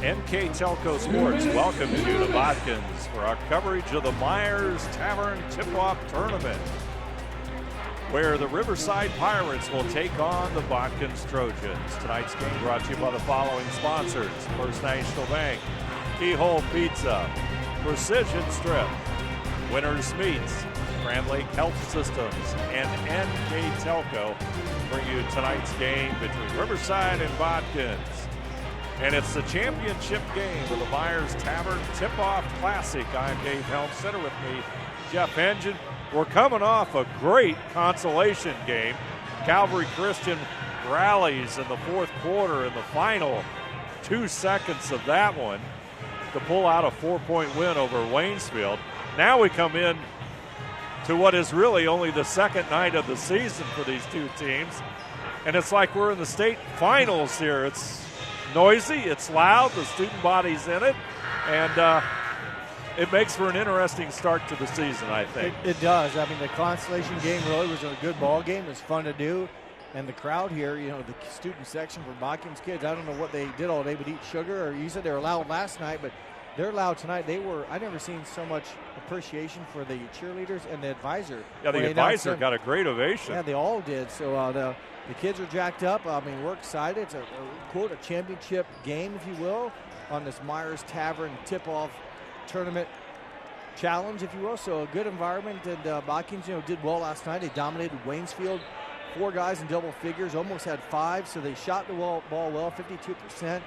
NK Telco Sports welcomes you to Botkins for our coverage of the Myers Tavern Tip-Off Tournament, where the Riverside Pirates will take on the Botkins Trojans. Tonight's game brought to you by the following sponsors: First National Bank, Keyhole Pizza, Precision Strip, Winners Meats, Grand Lake Health Systems, and NK Telco bring you tonight's game between Riverside and Botkins. And it's the championship game of the Myers Tavern Tip-Off Classic. I'm Dave Helm, center with me, Jeff Engine. We're coming off a great consolation game. Calvary Christian rallies in the fourth quarter in the final 2 seconds of that one to pull out a 4-point win over Waynesfield. Now we come in to what is really only the second night of the season for these two teams. And it's like we're in the state finals here. It's noisy, it's loud, the student body's in it, and it makes for an interesting start to the season, I think. It does. I mean, the consolation game really was a good ball game. It was fun to do. And the crowd here, you know, the student section for Botkins kids, I don't know what they did all day but eat sugar, or you said they were loud last night, but they're loud tonight. I've never seen so much appreciation for the cheerleaders and the advisor. Yeah, the advisor got a great ovation. Yeah, they all did. So the kids are jacked up. I mean, we're excited. It's a championship game, if you will, on this Myers Tavern Tip-Off Tournament Challenge, if you will. So a good environment, and Botkins, did well last night. They dominated Waynesfield. 4 guys in double figures, almost had 5, so they shot the ball well, 52%.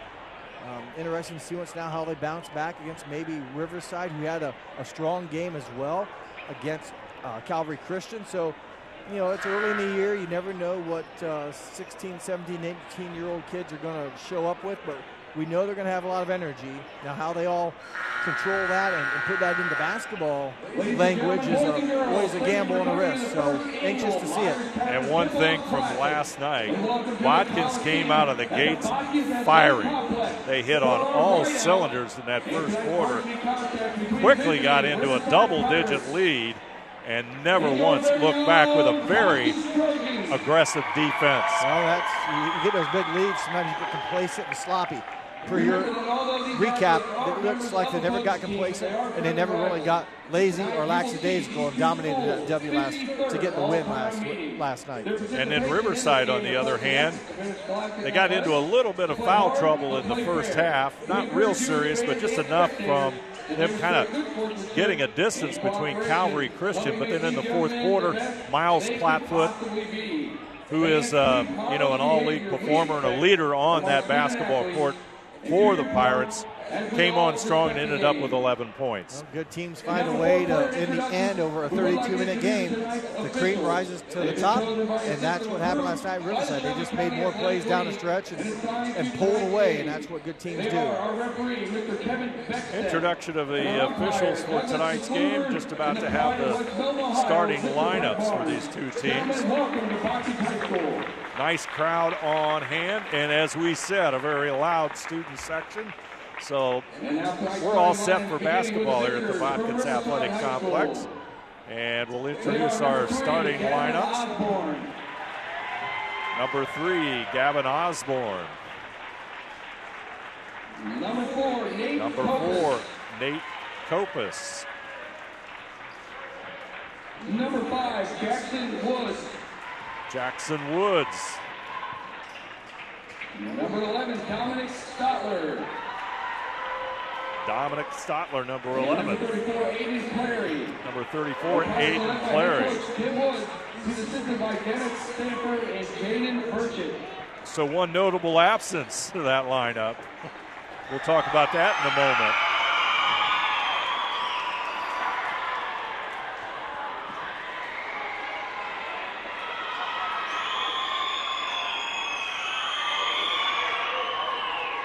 Interesting to see now how they bounce back against maybe Riverside, who had a strong game as well against Calvary Christian. So, it's early in the year. You never know what 16, 17, 18-year-old kids are going to show up with, but we know they're going to have a lot of energy. Now, how they all control that and put that into basketball language is always a gamble and a risk. So, anxious to see it. And one thing from last night, Botkins came out of the gates firing. They hit on all cylinders in that first quarter, quickly got into a double-digit lead, and never once looked back with a very aggressive defense. Well, you get those big leads, sometimes you get complacent and sloppy. For your recap, it looks like they never got complacent and they never really got lazy or lackadaisical and dominated that W to get the win last night. And then Riverside, on the other hand, they got into a little bit of foul trouble in the first half. Not real serious, but just enough from them kind of getting a distance between Calvary Christian. But then in the fourth quarter, Miles Plattfoot, who is an all-league performer and a leader on that basketball court for the Pirates, came on strong and ended up with 11 points. Well, good teams find a way to, in the end, over a 32-minute game, the cream rises to the top, and that's what happened last night at Riverside. They just made more plays down the stretch and pulled away, and that's what good teams do. Introduction of the officials for tonight's game. Just about to have the starting lineups for these two teams. Nice crowd on hand, and as we said, a very loud student section. So we're all set for basketball here at the Botkins Athletic Complex. And we'll introduce our starting lineups. Number 3, Gavin Osborne. Number 4, Nate Kopus. Number 5, Jackson Woods. Number 11, Dominic Stotler, number 11. Number 34, Aiden Clary. Number 34, Aiden Clary. He's assisted by Dennis Stanford and Jaden Purchett. So one notable absence to that lineup. We'll talk about that in a moment.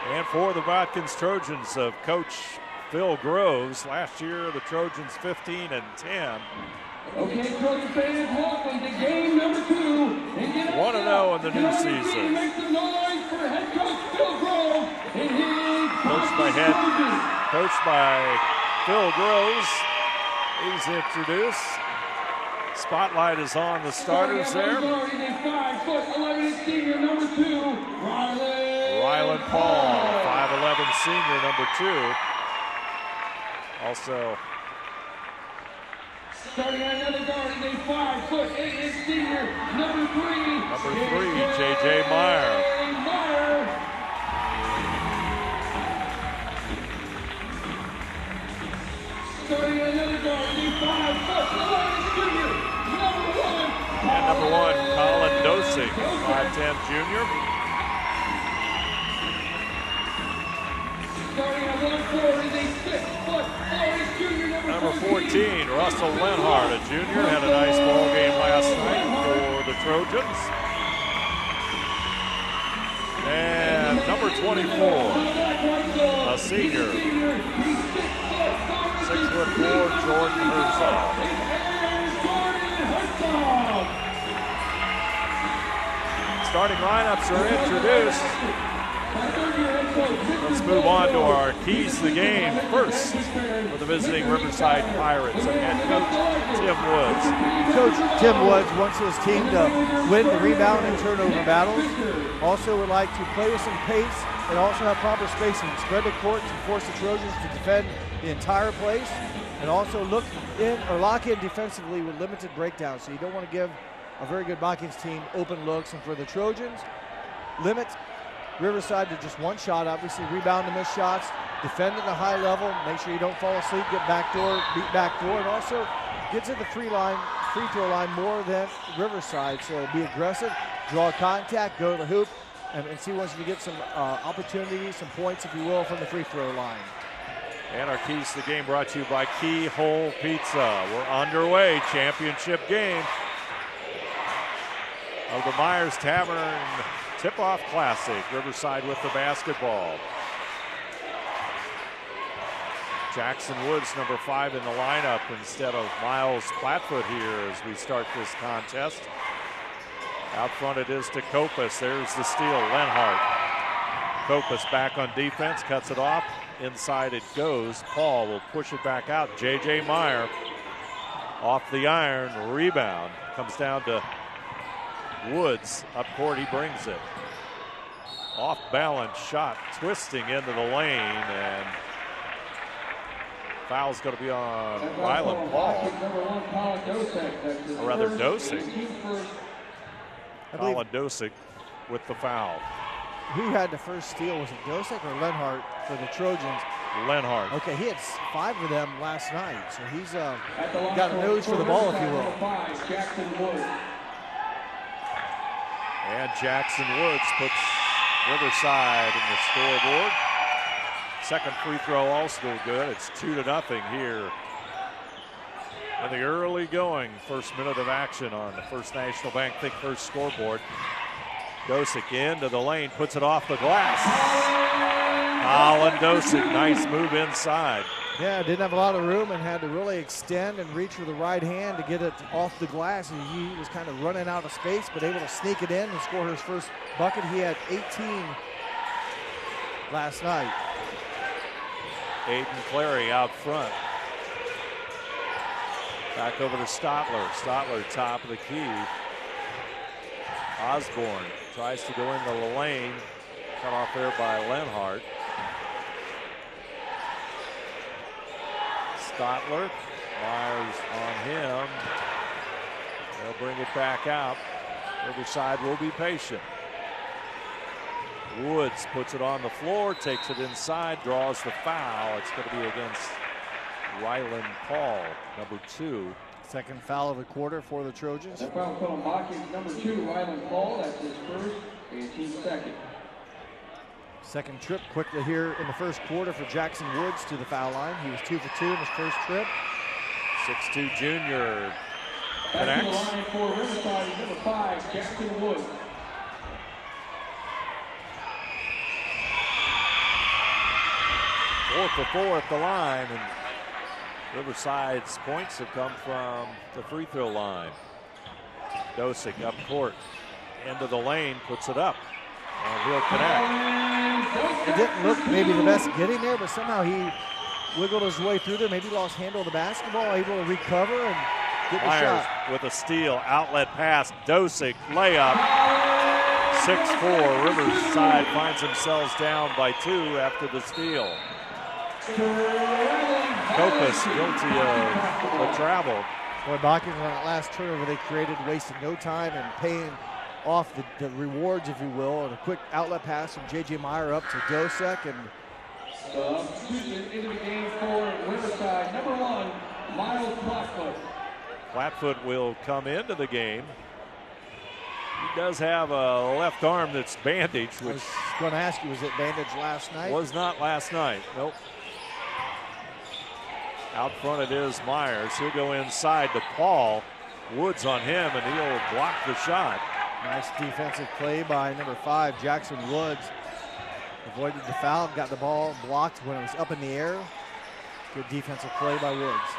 And for the Botkins Trojans of Coach Phil Groves, last year the Trojans 15-10. Okay, Trojan fans, welcome to game number 2. 1-0 in the new season. Make some noise for head coach Phil Groves and his Coached by Phil Groves. He's introduced. Spotlight is on the starters there. 5'11" senior, number 2, Rylan Paul, 5'11" senior, number 2. Also, starting on another guard is a 5'8" senior, number 3. Number 3, J.J. Meyer. Starting on another guard is a 5'11" junior, number 1. And number 1, Colin Dosing, 5'10" junior. Starting at 1'4" is a 6'4" junior, Number 14, Russell Lenhart, a junior, had a nice ball game last night for the Trojans. And number 24, a senior, 6'4", Jordan Herzog. Starting lineups are introduced. Let's move on to our keys to the game. First, for the visiting Riverside Pirates and head coach Tim Woods. Coach Tim Woods wants his team to win the rebound and turnover battles. Also would like to play with some pace and also have proper spacing. Spread the court to force the Trojans to defend the entire place, and also lock in defensively with limited breakdowns. So you don't want to give a very good Botkins team open looks, and for the Trojans, limit Riverside to just one shot, obviously rebound the missed shots, defend at a high level, make sure you don't fall asleep, get backdoor, beat backdoor, and also get to the free throw line more than Riverside. So be aggressive, draw contact, go to the hoop, and see once you get some opportunities, some points, if you will, from the free throw line. And our keys to the game brought to you by Keyhole Pizza. We're underway, championship game of the Myers Tavern Tip-Off Classic. Riverside with the basketball. Jackson Woods, number 5 in the lineup instead of Miles Platfoot here as we start this contest. Out front it is to Kopus. There's the steal, Lenhart. Kopus back on defense, cuts it off. Inside it goes. Paul will push it back out. J.J. Meyer off the iron, rebound. Comes down to Woods. Up court, he brings it. Off balance shot, twisting into the lane, and foul's going to be on Rylan Paul. Or rather, Dosing. Colin Dosing with the foul. Who had the first steal? Was it Dosek or Lenhart for the Trojans? Lenhart. Okay, he had 5 of them last night, so he's got a nose for the ball, if you will. And Jackson Woods puts Riverside in the scoreboard. Second free throw also good. It's 2-0 here in the early going. First minute of action on the First National Bank Think First scoreboard. Dosik into the lane, puts it off the glass. Colin Dosik, nice move inside. Yeah, didn't have a lot of room and had to really extend and reach with the right hand to get it off the glass. And he was kind of running out of space, but able to sneak it in and score his first bucket. He had 18 last night. Aiden Clary out front. Back over to Stotler. Stotler top of the key. Osborne tries to go into the lane. Cut off there by Lenhart. Stotler. Myers on him. They'll bring it back out. Riverside will be patient. Woods puts it on the floor, takes it inside, draws the foul. It's going to be against Rylan Paul, number 2. Second foul of the quarter for the Trojans. That foul called on Botkins, number 2, Rylan Paul. That's his first and team second. Second trip quickly here in the first quarter for Jackson Woods to the foul line. He was 2 for 2 in his first trip. 6'2" junior Back to the connects. line for Riverside, number 5, Jackson Woods. 4 for 4 at the line, and Riverside's points have come from the free throw line. Dosik up court, into the lane, puts it up, and he'll connect. It didn't look maybe the best getting there, but somehow he wiggled his way through there. Maybe lost handle of the basketball, able to recover and get the Myers shot. with a steal, outlet pass, Dosik layup, 6-4. Riverside finds themselves down by 2 after the steal. Kokas guilty of the travel. Boy, Botkins on that last turnover they created, wasted no time and paying off the rewards, if you will. And a quick outlet pass from J.J. Meyer up to Dosek. And substitution into the game for Riverside, number 1, Miles Blackfoot. Blackfoot will come into the game. He does have a left arm that's bandaged, I which was going to ask you, was it bandaged last night? was not last night. Nope. Out front it is Myers. He'll go inside to Paul. Woods on him, and he'll block the shot. Nice defensive play by number 5, Jackson Woods. Avoided the foul, got the ball blocked when it was up in the air. Good defensive play by Woods.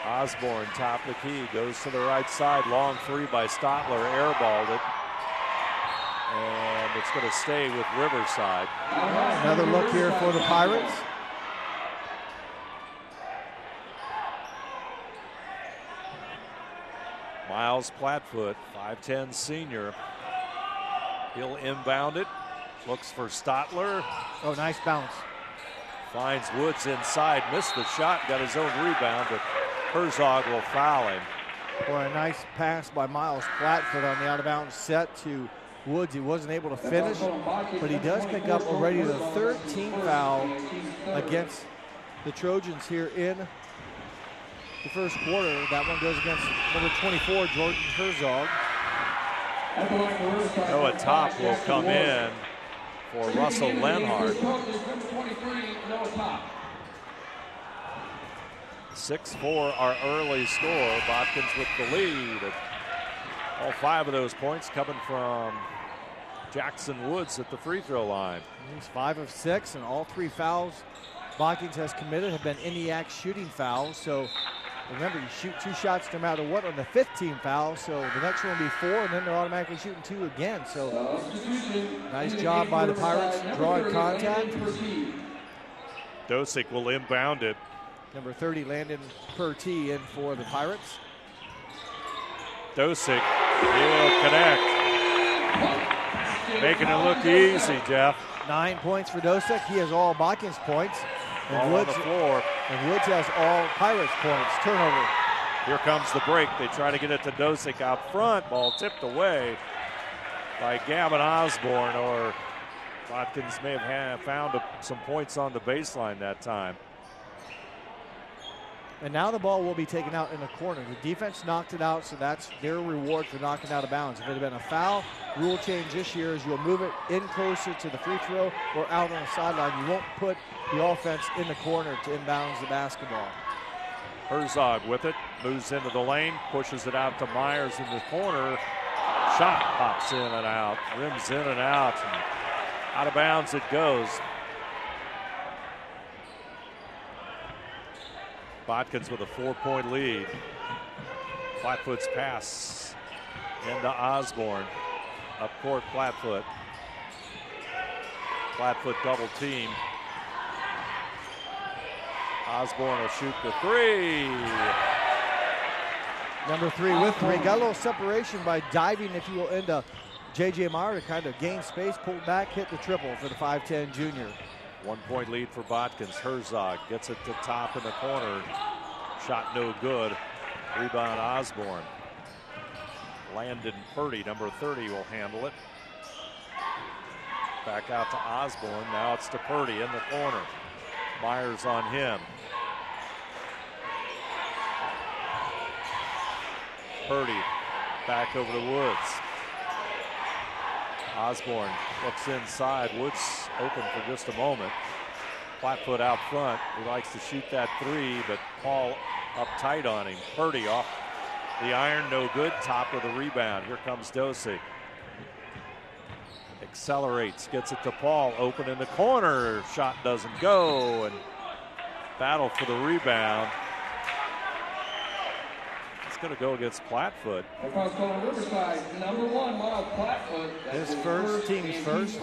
Osborne, top of the key, goes to the right side. Long 3 by Stotler, airballed it. And it's going to stay with Riverside. Another look here for the Pirates. Miles Plattfoot, 5'10 senior. He'll inbound it. Looks for Stotler. Oh, nice bounce. Finds Woods inside. Missed the shot. Got his own rebound, but Herzog will foul him. Boy, a nice pass by Miles Plattfoot on the out-of-bounds set to Woods. He wasn't able to finish, but he does pick up already the 13th foul against the Trojans here in the first quarter. That one goes against number 24, Jordan Herzog. Noah Top will come in for Russell Lenhart. 6-4, our early score. Botkins with the lead. All 5 of those points coming from Jackson Woods at the free throw line. He's 5 of 6, and all 3 fouls Botkins has committed have been in the act shooting fouls. So remember, you shoot 2 shots no matter what on the 15th foul, so the next one will be 4, and then they're automatically shooting 2 again. So nice job by the Pirates drawing contact. Dosick will inbound it. Number 30, Landon Purty, in for the Pirates. Dosick, he'll connect. Making it look easy, Jeff. 9 points for Dosick. He has all Botkins points. All on the floor. And Woods has all Pirates points. Turnover. Here comes the break. They try to get it to Dosick out front. Ball tipped away by Gavin Osborne, or Botkins may have found some points on the baseline that time. And now the ball will be taken out in the corner. The defense knocked it out, so that's their reward for knocking out of bounds. If it had been a foul, rule change this year is you'll move it in closer to the free throw or out on the sideline. You won't put the offense in the corner to inbounds the basketball. Herzog with it, moves into the lane, pushes it out to Myers in the corner. Shot pops in and out, rims in and out. And out of bounds it goes. Botkins with a 4-point lead. Plattfoot's pass into Osborne. Up court, Plattfoot. Plattfoot double team. Osborne will shoot the 3. Number 3 with 3. Got a little separation by diving, if you will, into J.J. Meyer to kind of gain space, pulled back, hit the triple for the 5'10 junior. 1-point lead for Botkins. Herzog gets it to Top in the corner. Shot no good. Rebound Osborne. Landon Purdy, number 30, will handle it. Back out to Osborne. Now it's to Purdy in the corner. Myers on him. Purdy back over to Woods. Osborne looks inside. Woods open for just a moment. Plattfoot out front. He likes to shoot that 3, but Paul up tight on him. Purdy off the iron, no good. Top of the rebound. Here comes Dosick. Accelerates, gets it to Paul. Open in the corner. Shot doesn't go, and battle for the rebound. Going to go against Plattfoot. Riverside, number 1, Miles Plattfoot. His first, team's first.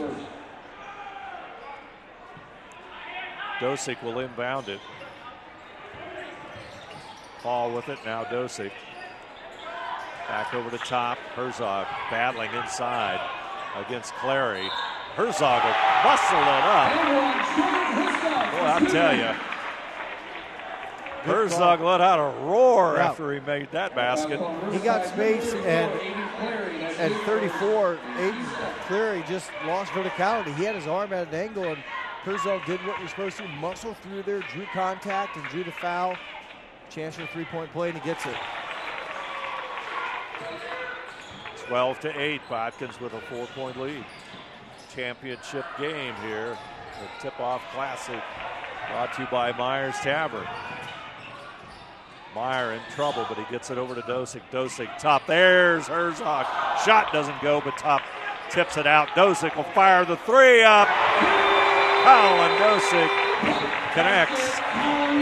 Dosick will inbound it. Paul with it, now Dosick. Back over the top, Herzog battling inside. against Clary. Herzog will muscle it up. Boy, I'll tell you. Herzog let out a roar after he made that basket. He got space, and at 34, Aiden Clary just lost verticality. He had his arm at an angle, and Herzog did what you're supposed to, muscle through there, drew contact, and drew the foul. Chance for a three-point play, and he gets it. 12-8, Botkins with a 4-point lead. Championship game here, the Tip-Off Classic, brought to you by Myers Tavern. Meyer in trouble, but he gets it over to Dosick. Dosick, top, there's Herzog. Shot doesn't go, but top tips it out. Dosick will fire the three up. Colin Dosick connects.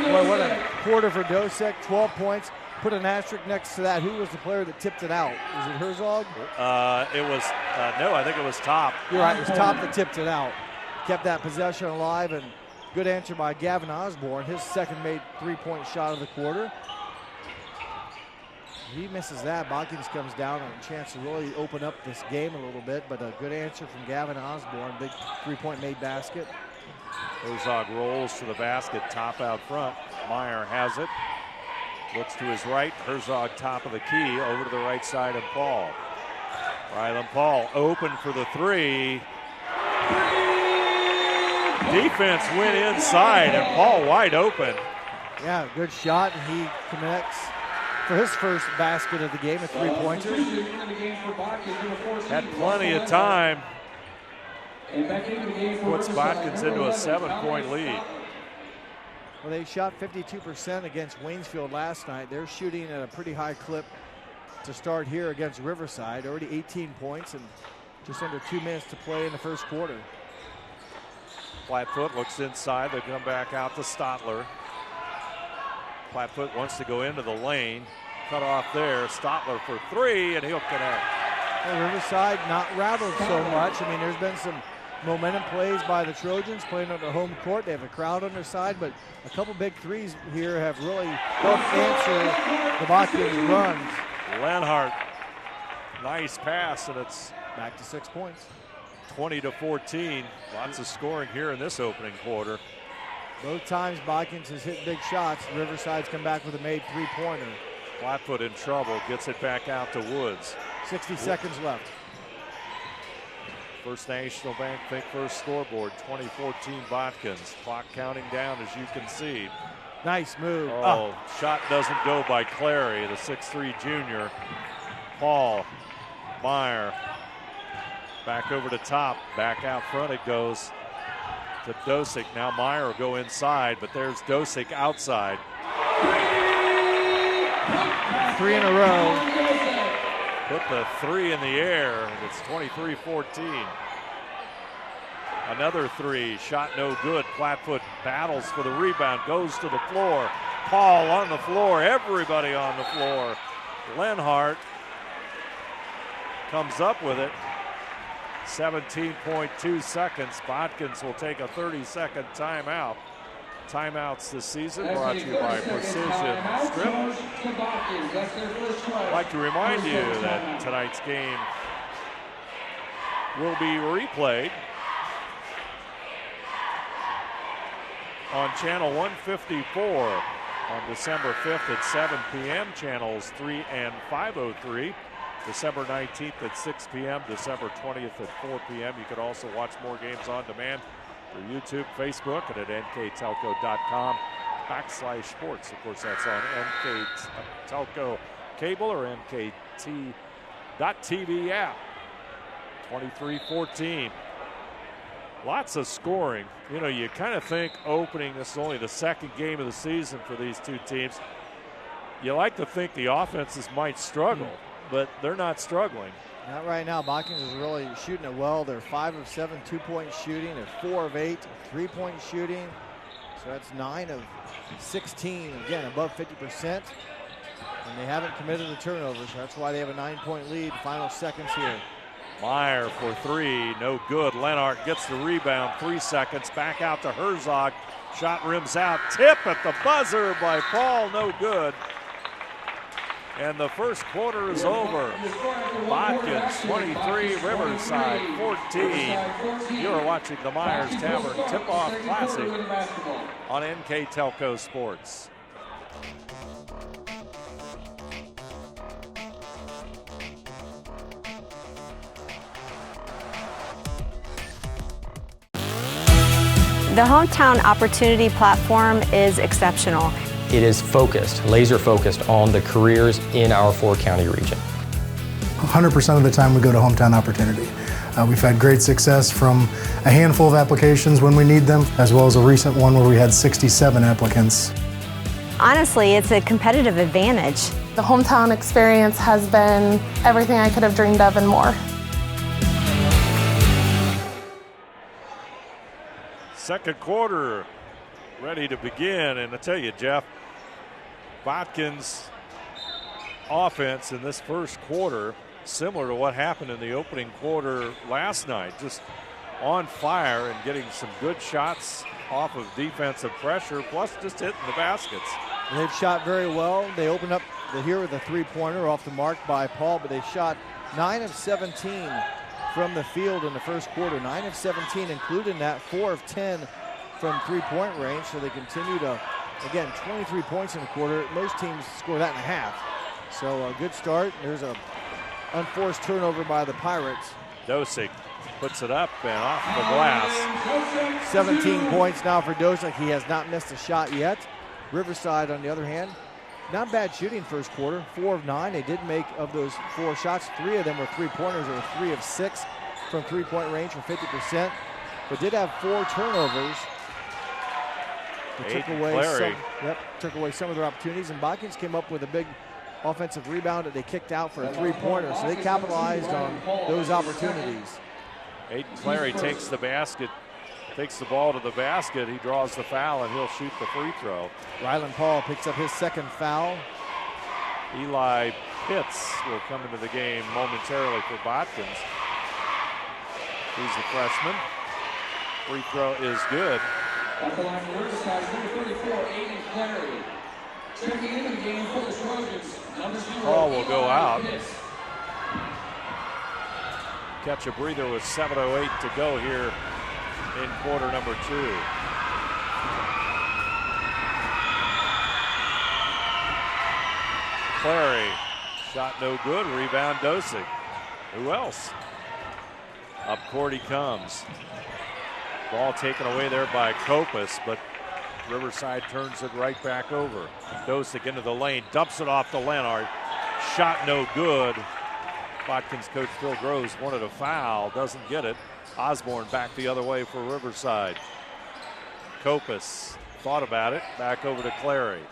Boy, what a quarter for Dosick, 12 points. Put an asterisk next to that. Who was the player that tipped it out? Was it Herzog? No, I think it was Top. You're right, it was Top that tipped it out. Kept that possession alive, and good answer by Gavin Osborne. His second made three-point shot of the quarter. He misses that. Botkins comes down on a chance to really open up this game a little bit, but a good answer from Gavin Osborne. Big three-point made basket. Herzog rolls to the basket, Top out front. Meyer has it. Looks to his right. Herzog top of the key, over to the right side of Paul. Rylan Paul open for the three. Defense went inside, and Paul wide open. Yeah, good shot, and he connects for his first basket of the game, a three-pointer. Had plenty of time. Puts Botkins into a 7-point lead. Well, they shot 52% against Waynesfield last night. They're shooting at a pretty high clip to start here against Riverside. Already 18 points and just under 2 minutes to play in the first quarter. Flatfoot looks inside. They come back out to Stotler. Flatfoot wants to go into the lane. Cut off there. Stotler for three, and he'll connect. Well, Riverside not rattled so much. I mean, there's been some momentum plays by the Trojans playing on their home court. They have a crowd on their side, but a couple big threes here have really helped answer the Botkins runs. Lenhart, nice pass, and it's back to 6 points. 20-14. Lots of scoring here in this opening quarter. Both times Botkins has hit big shots. Riverside's come back with a made three-pointer. Flatfoot in trouble, gets it back out to Woods. 60 seconds left. First National Bank Think First scoreboard, 2014 Botkins. Clock counting down, as you can see. Nice move. Shot doesn't go by Clary, the 6'3 junior. Paul, Meyer, back over to Top, back out front it goes to Dosick. Now Meyer will go inside, but there's Dosick outside. 3 in a row. Put the three in the air, and it's 23-14. Another three, shot no good. Flatfoot battles for the rebound, goes to the floor. Paul on the floor, everybody on the floor. Lenhart comes up with it. 17.2 seconds. Botkins will take a 30-second timeout. Timeouts this season brought to you by Precision Strip. I'd like to remind you that tonight's game will be replayed on channel 154 on December 5th at 7 p.m. Channels 3 and 503. December 19th at 6 p.m. December 20th at 4 p.m. You can also watch more games on demand for YouTube, Facebook, and at nktelco.com/sports. Of course, that's on NK Telco cable or NKT.TV app. 23-14. Lots of scoring. You know, you kind of think opening, this is only the second game of the season for these two teams. You like to think the offenses might struggle, but they're not struggling. Not right now. Botkins is really shooting it well. They're 5 of 7 two-point shooting. They're 4 of 8 three-point shooting. So that's 9 of 16. Again, above 50%. And they haven't committed a turnover, so that's why they have a 9-point lead. Final seconds here. Meyer for three, no good. Lenhart gets the rebound, 3 seconds. Back out to Herzog. Shot rims out. Tip at the buzzer by Paul, no good. And the first quarter is over. Botkins 23, Riverside 14. You are watching the Myers Tavern Tip-Off Classic on NK Telco Sports. The Hometown Opportunity Platform is exceptional. It is focused, laser focused on the careers in our 4-county region. 100% of the time we go to Hometown Opportunity. We've had great success from a handful of applications when we need them, as well as a recent one where we had 67 applicants. Honestly, it's a competitive advantage. The Hometown experience has been everything I could have dreamed of and more. Second quarter ready to begin, and I tell you, Jeff, Botkins' offense in this first quarter, similar to what happened in the opening quarter last night, just on fire and getting some good shots off of defensive pressure, plus just hitting the baskets. And they've shot very well. They opened up here with a three-pointer off the mark by Paul, but they shot 9 of 17 from the field in the first quarter. 9 of 17, including that 4 of 10 from three-point range. So they continue to, again, 23 points in the quarter. Most teams score that in a half. So a good start. There's a unforced turnover by the Pirates. Dosick puts it up and off the glass. 17 points now for Dosick. He has not missed a shot yet. Riverside, on the other hand, not bad shooting first quarter. 4 of 9. They did make, of those 4 shots, 3 of them were three-pointers. They were 3 of 6 from three-point range for 50%. But did have 4 turnovers. They took away some of their opportunities, and Botkins came up with a big offensive rebound that they kicked out for a three-pointer. So they capitalized on those opportunities. Aiden Clary takes the basket, takes the ball to the basket. He draws the foul, and he'll shoot the free throw. Rylan Paul picks up his second foul. Eli Pitts will come into the game momentarily for Botkins. He's the freshman. Free throw is good. At the line for Riverside, number 34, Aiden Clary. Checking into the game for the Trojans, number 0. Ball will go out. Pitts. Catch a breather with 7:08 to go here in quarter number 2. Clary, shot no good, rebound Dosick. Who else? Up court he comes. Ball taken away there by Kopus, but Riverside turns it right back over. Dosick into the lane, dumps it off to Lenhart. Shot no good. Botkins coach Phil Groves wanted a foul, doesn't get it. Osborne back the other way for Riverside. Kopus thought about it, back over to Clary.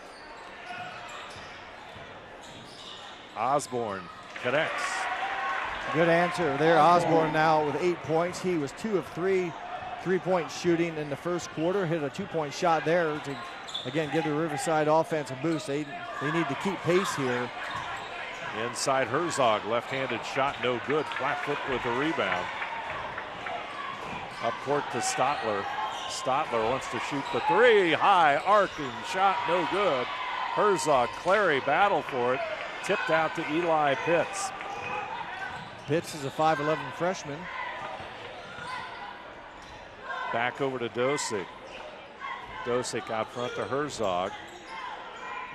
Osborne connects. Good answer there. Osborne now with 8 points. He was 2 of 3 three-point shooting in the first quarter. Hit a 2-point shot there to, again, give the Riverside offense a boost. They need to keep pace here. Inside Herzog, left-handed shot no good. Flat foot with the rebound. Up court to Stotler. Stotler wants to shoot the 3. High arcing shot no good. Herzog, Clary battle for it. Tipped out to Eli Pitts. Pitts is a 5'11 freshman. Back over to Dosick. Dosick out front to Herzog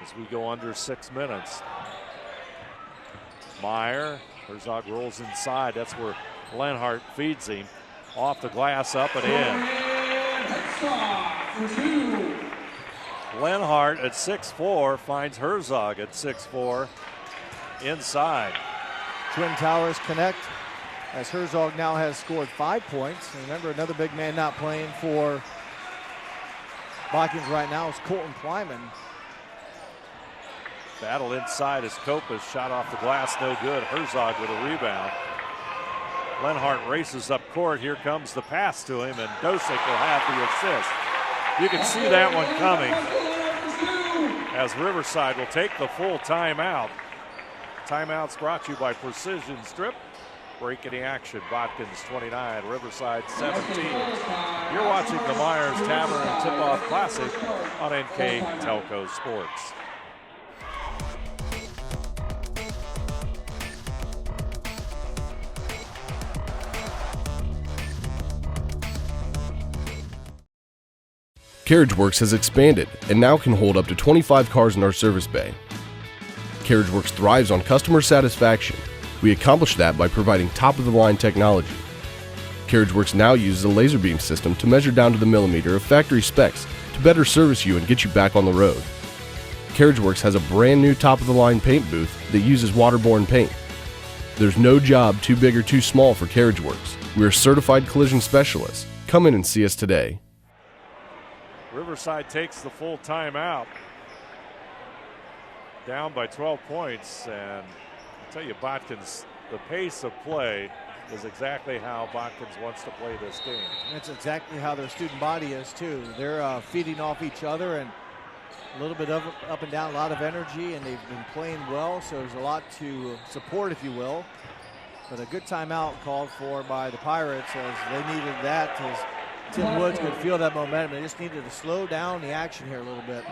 as we go under 6 minutes. Meyer, Herzog rolls inside. That's where Lenhart feeds him. Off the glass, up and in. Lenhart at 6'4" finds Herzog at 6'4" inside. Twin Towers connect as Herzog now has scored 5 points. And remember, another big man not playing for Botkins right now is Colton Kleiman. Battle inside as Kopus shot off the glass, no good. Herzog with a rebound. Lenhart races up court. Here comes the pass to him, and Dosick will have the assist. You can see that one coming as Riverside will take the full timeout. Timeouts brought to you by Precision Strip. Break the action. Botkins 29, Riverside 17. You're watching the Myers Tavern Tip-Off Classic on NK Telco Sports. CarriageWorks has expanded and now can hold up to 25 cars in our service bay. CarriageWorks thrives on customer satisfaction. We accomplish that by providing top-of-the-line technology. CarriageWorks now uses a laser beam system to measure down to the millimeter of factory specs to better service you and get you back on the road. CarriageWorks has a brand new top-of-the-line paint booth that uses waterborne paint. There's no job too big or too small for CarriageWorks. We are certified collision specialists. Come in and see us today. Riverside takes the full timeout. Down by 12 points, and I'll tell you, Botkins, the pace of play is exactly how Botkins wants to play this game. That's exactly how their student body is too. They're feeding off each other and a little bit of up and down, a lot of energy, and they've been playing well, so there's a lot to support, if you will. But a good timeout called for by the Pirates, as they needed that, as Tim Woods could feel that momentum. They just needed to slow down the action here a little bit.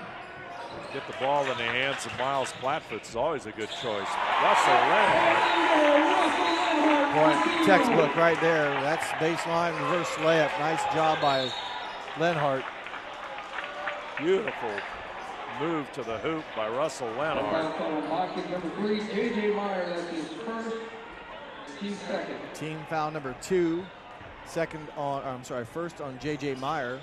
Get the ball in the hands of Miles Plattfoot is always a good choice. Russell Lenhart. Boy, textbook right there. That's baseline reverse layup. Nice job by Lenhart. Beautiful move to the hoop by Russell Lenhart. Number 3, J.J. Meyer. That's his first, team second. Team foul number 2. First on J.J. Meyer.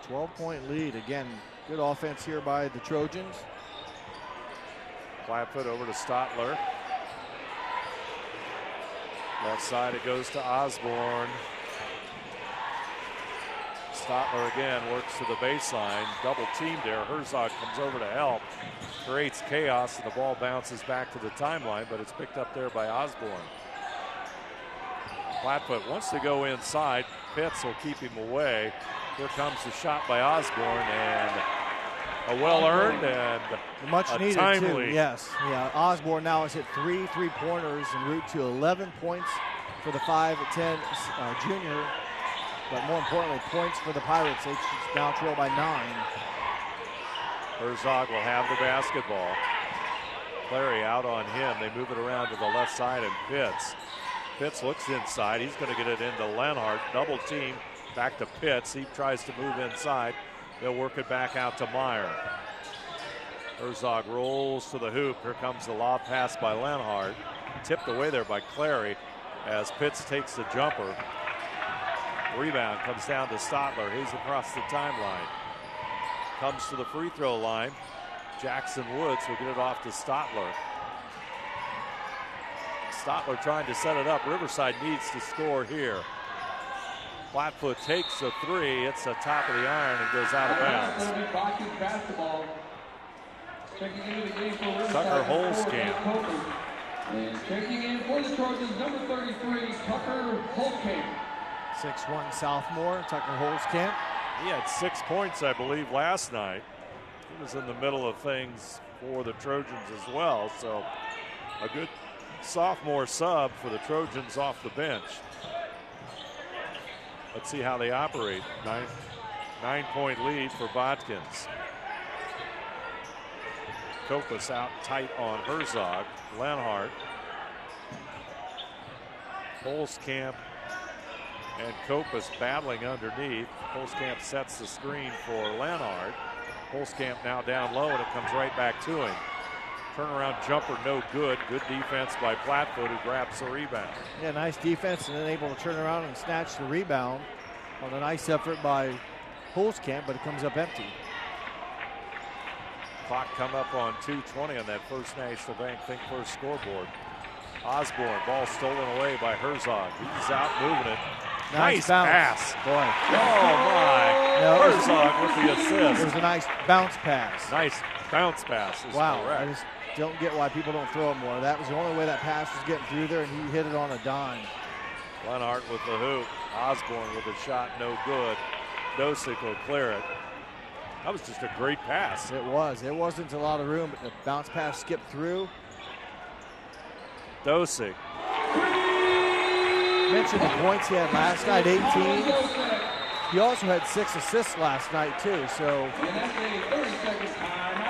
12-point lead. Again, good offense here by the Trojans. Plattfoot over to Stotler. Left side it goes to Osborne. Stotler again works to the baseline. Double teamed there. Herzog comes over to help. Creates chaos, and the ball bounces back to the timeline, but it's picked up there by Osborne. Plattfoot wants to go inside. Pitts will keep him away. Here comes the shot by Osborne, and a well-earned and much a needed timely. Too. Yes, yeah. Osborne now has hit 3 3-pointers en route to 11 points for the 5'10" junior. But more importantly, points for the Pirates. They now trail by 9. Herzog will have the basketball. Clary out on him. They move it around to the left side, and Pitts looks inside. He's going to get it into Lenhart. Double team. Back to Pitts. He tries to move inside. They'll work it back out to Meyer. Herzog rolls to the hoop. Here comes the lob pass by Lenhart. Tipped away there by Clary as Pitts takes the jumper. Rebound comes down to Stotler. He's across the timeline. Comes to the free throw line. Jackson Woods will get it off to Stotler. Stotler trying to set it up. Riverside needs to score here. Plattfoot takes a 3. It's the top of the iron and goes out of bounds. Tucker Holzkamp. And checking in for the Trojans, number 33, Tucker Holzkamp. 6'1" sophomore, Tucker Holzkamp. He had 6 points, I believe, last night. He was in the middle of things for the Trojans as well. So a good sophomore sub for the Trojans off the bench. Let's see how they operate. 9-point lead for Botkins. Kopus out tight on Herzog. Lenhart. Holzkamp and Kopus battling underneath. Holzkamp sets the screen for Lenhart. Holzkamp now down low, and it comes right back to him. Turnaround jumper, no good. Good defense by Plattfoot, who grabs the rebound. Yeah, nice defense, and then able to turn around and snatch the rebound on a nice effort by Holzkamp, but it comes up empty. Clock come up on 2:20 on that First National Bank Think First scoreboard. Osborne, ball stolen away by Herzog. He's out moving it. Nice pass. Boy. Oh, my. No, Herzog with the assist. It was a nice bounce pass. Nice bounce pass. Wow. Correct. I just don't get why people don't throw it more. That was the only way that pass was getting through there, and he hit it on a dime. Lenhart with the hoop. Osborne with a shot, no good. Dosick will clear it. That was just a great pass. It was. It wasn't a lot of room, but the bounce pass skipped through. Dosick. Mentioned the points he had last night, 18. He also had 6 assists last night, too. So,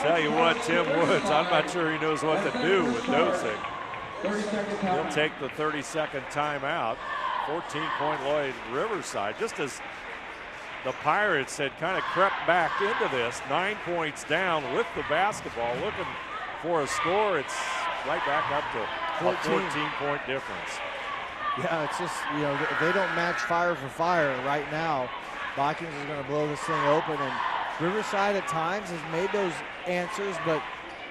tell you what, Tim Woods, I'm not sure he knows what to do with Dosick. He'll take the 30-second timeout. 14-point lead Riverside. Just as the Pirates had kind of crept back into this. 9 points down with the basketball, looking for a score. It's right back up to a 14-point difference. Yeah, it's just, you know, if they don't match fire for fire right now, Botkins is going to blow this thing open. And Riverside at times has made those answers, but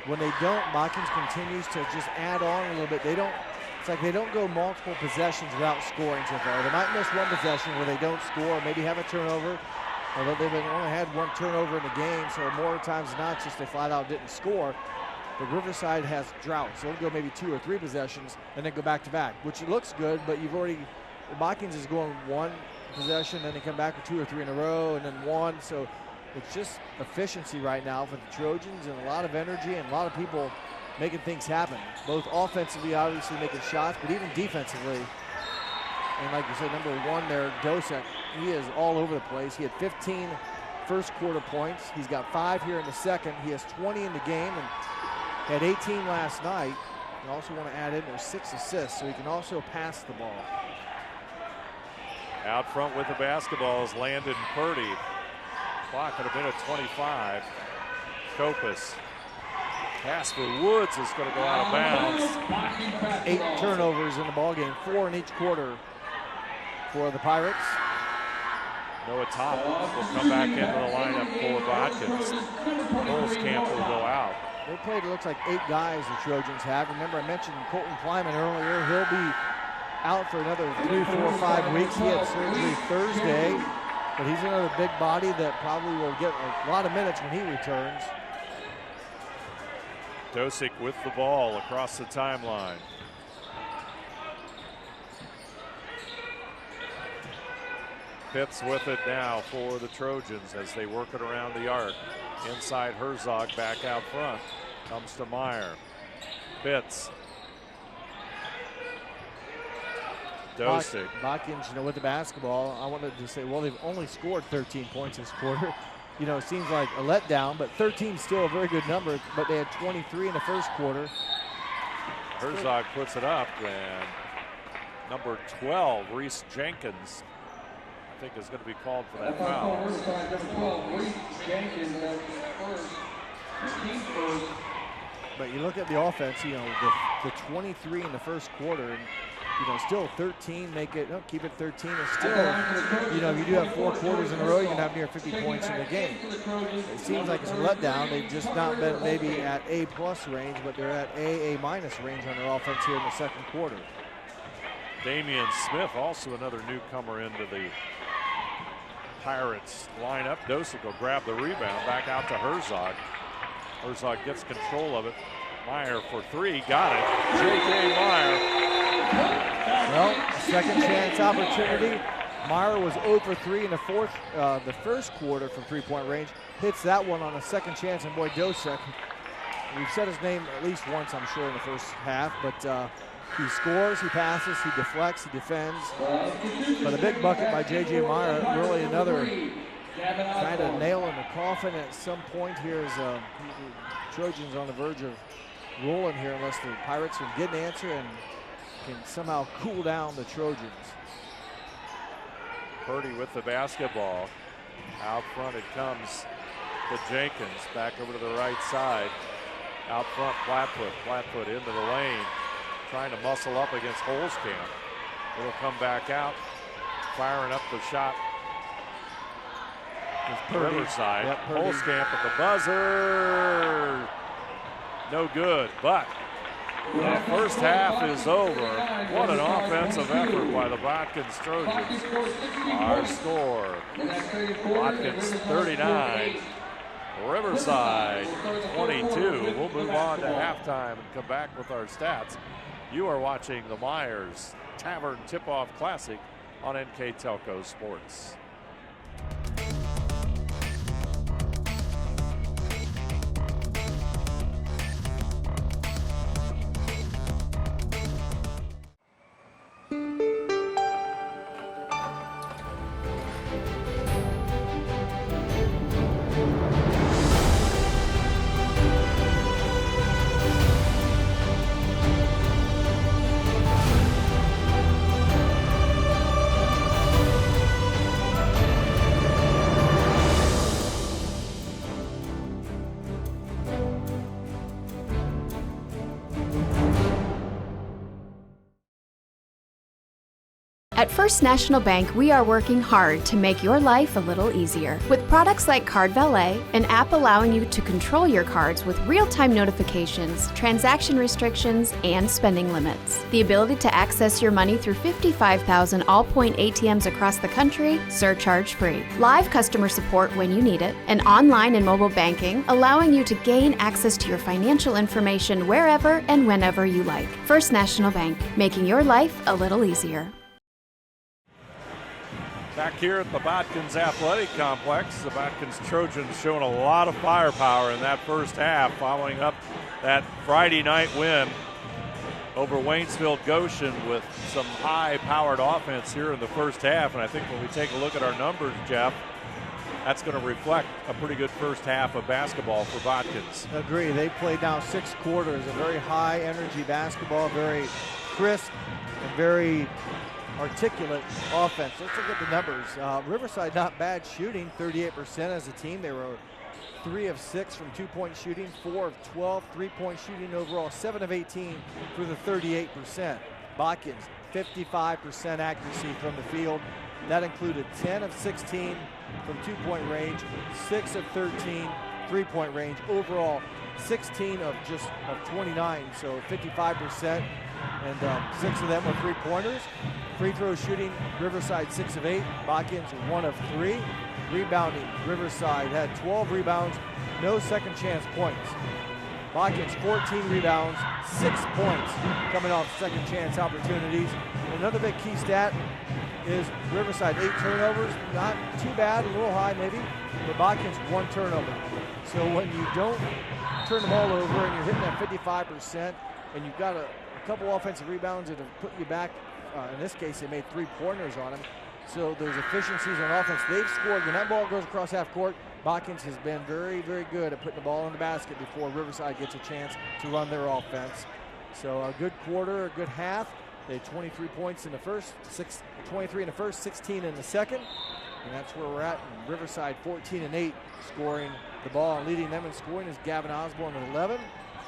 when they don't, Botkins continues to just add on a little bit. They don't, it's like they don't go multiple possessions without scoring so far. They might miss one possession where they don't score, maybe have a turnover, although they've only had one turnover in the game, so more times than not, it's just they flat out didn't score. But Riverside has drought, so they'll go maybe 2 or 3 possessions and then go back to back, which looks good, but you've already, Botkins is going 1 possession, then they come back with 2 or 3 in a row, and then 1. So it's just efficiency right now for the Trojans, and a lot of energy and a lot of people making things happen, both offensively, obviously making shots, but even defensively. And like you said, number 1 there, Dosek, he is all over the place. He had 15 first quarter points. He's got 5 here in the second. He has 20 in the game and had 18 last night. You also want to add in there's 6 assists, so he can also pass the ball. Out front with the basketball is Landon Purdy. Clock at a minute 25. Kopus. Pass for Woods is going to go out of bounds. 8 turnovers in the ball game, 4 in each quarter for the Pirates. Noah Top will come back into the lineup for Botkins. Holzkamp will go out. They played, it looks like 8 guys the Trojans have. Remember, I mentioned Colton Kleiman earlier. He'll be out for another 3, 4, 5 weeks. He had surgery Thursday, but he's another big body that probably will get a lot of minutes when he returns. Dosek with the ball across the timeline. Pitts with it now for the Trojans as they work it around the arc. Inside Herzog, back out front. Comes to Meyer. Pitts. Dosek. Botkins, you know, with the basketball, I wanted to say, well, they've only scored 13 points this quarter. You know, it seems like a letdown, but 13 is still a very good number, but they had 23 in the first quarter. Herzog puts it up, and number 12, Reese Jenkins, I think is going to be called for that foul. But you look at the offense, you know, the 23 in the first quarter, and you know, still 13, make it, no, keep it 13. It's still, you know, if you do have 4 quarters in a row, you're going to have near 50 points in the game. It seems like it's a letdown. They've just not been maybe at A-plus range, but they're at A-minus range on their offense here in the second quarter. Damian Smith, also another newcomer into the Pirates lineup. Dosek will grab the rebound, back out to Herzog. Herzog gets control of it. Meyer for 3, got it. J.K. Meyer. Well, second chance opportunity. Meyer was 0 for 3 in the first quarter from 3-point range. Hits that one on a second chance, and boy, Dosek, we've said his name at least once, I'm sure, in the first half, but he scores, he passes, he deflects, he defends. But a big bucket by J.J. Meyer, really another kind of nail in the coffin at some point here as Trojans on the verge of rolling here unless the Pirates can get an answer and can somehow cool down the Trojans. Purdy with the basketball. Out front it comes to Jenkins. Back over to the right side. Out front, Flatfoot into the lane. Trying to muscle up against Holzkamp. It'll come back out. Firing up the shot. Riverside. Yep, Holzkamp at the buzzer. No good, but the first half is over. What an offensive effort by the Botkins Trojans. Our score, Botkins 39, Riverside 22. We'll move on to halftime and come back with our stats. You are watching the Myers Tavern Tip-Off Classic on NK Telco Sports. At First National Bank, we are working hard to make your life a little easier. With products like Card Valet, an app allowing you to control your cards with real-time notifications, transaction restrictions, and spending limits. The ability to access your money through 55,000 all-point ATMs across the country, surcharge-free. Live customer support when you need it, and online and mobile banking, allowing you to gain access to your financial information wherever and whenever you like. First National Bank, making your life a little easier. Back here at the Botkins Athletic Complex, the Botkins Trojans showing a lot of firepower in that first half, following up that Friday night win over Waynesville Goshen with some high-powered offense here in the first half. And I think when we take a look at our numbers, Jeff, that's going to reflect a pretty good first half of basketball for Botkins. Agree. They played now 6 quarters, a very high-energy basketball, very crisp and very articulate offense. Let's look at the numbers. Riverside not bad shooting, 38% as a team. They were 3 of 6 from 2-point shooting, 4 of 12 3-point shooting overall, 7 of 18 for the 38%. Botkins, 55% accuracy from the field. That included 10 of 16 from 2-point range, 6 of 13 3-point range. Overall, 16 of 29, so 55%. And 6 of them were 3-pointers. Free throw shooting, Riverside 6 of 8, Botkins 1 of 3. Rebounding, Riverside had 12 rebounds, no second chance points. Botkins 14 rebounds, 6 points coming off second chance opportunities. Another big key stat is Riverside 8 turnovers, not too bad, a little high maybe, but Botkins 1 turnover. So when you don't turn the ball over and you're hitting that 55% and you've got a couple offensive rebounds that have put you back. In this case, they made 3-pointers on him. So there's efficiencies on offense. They've scored. When that ball goes across half court, Botkins has been very, very good at putting the ball in the basket before Riverside gets a chance to run their offense. So a good quarter, a good half. They had 23 points in the first, 23 in the first, 16 in the second. And that's where we're at. And Riverside 14 and 8 scoring the ball. And leading them in scoring is Gavin Osborne with 11.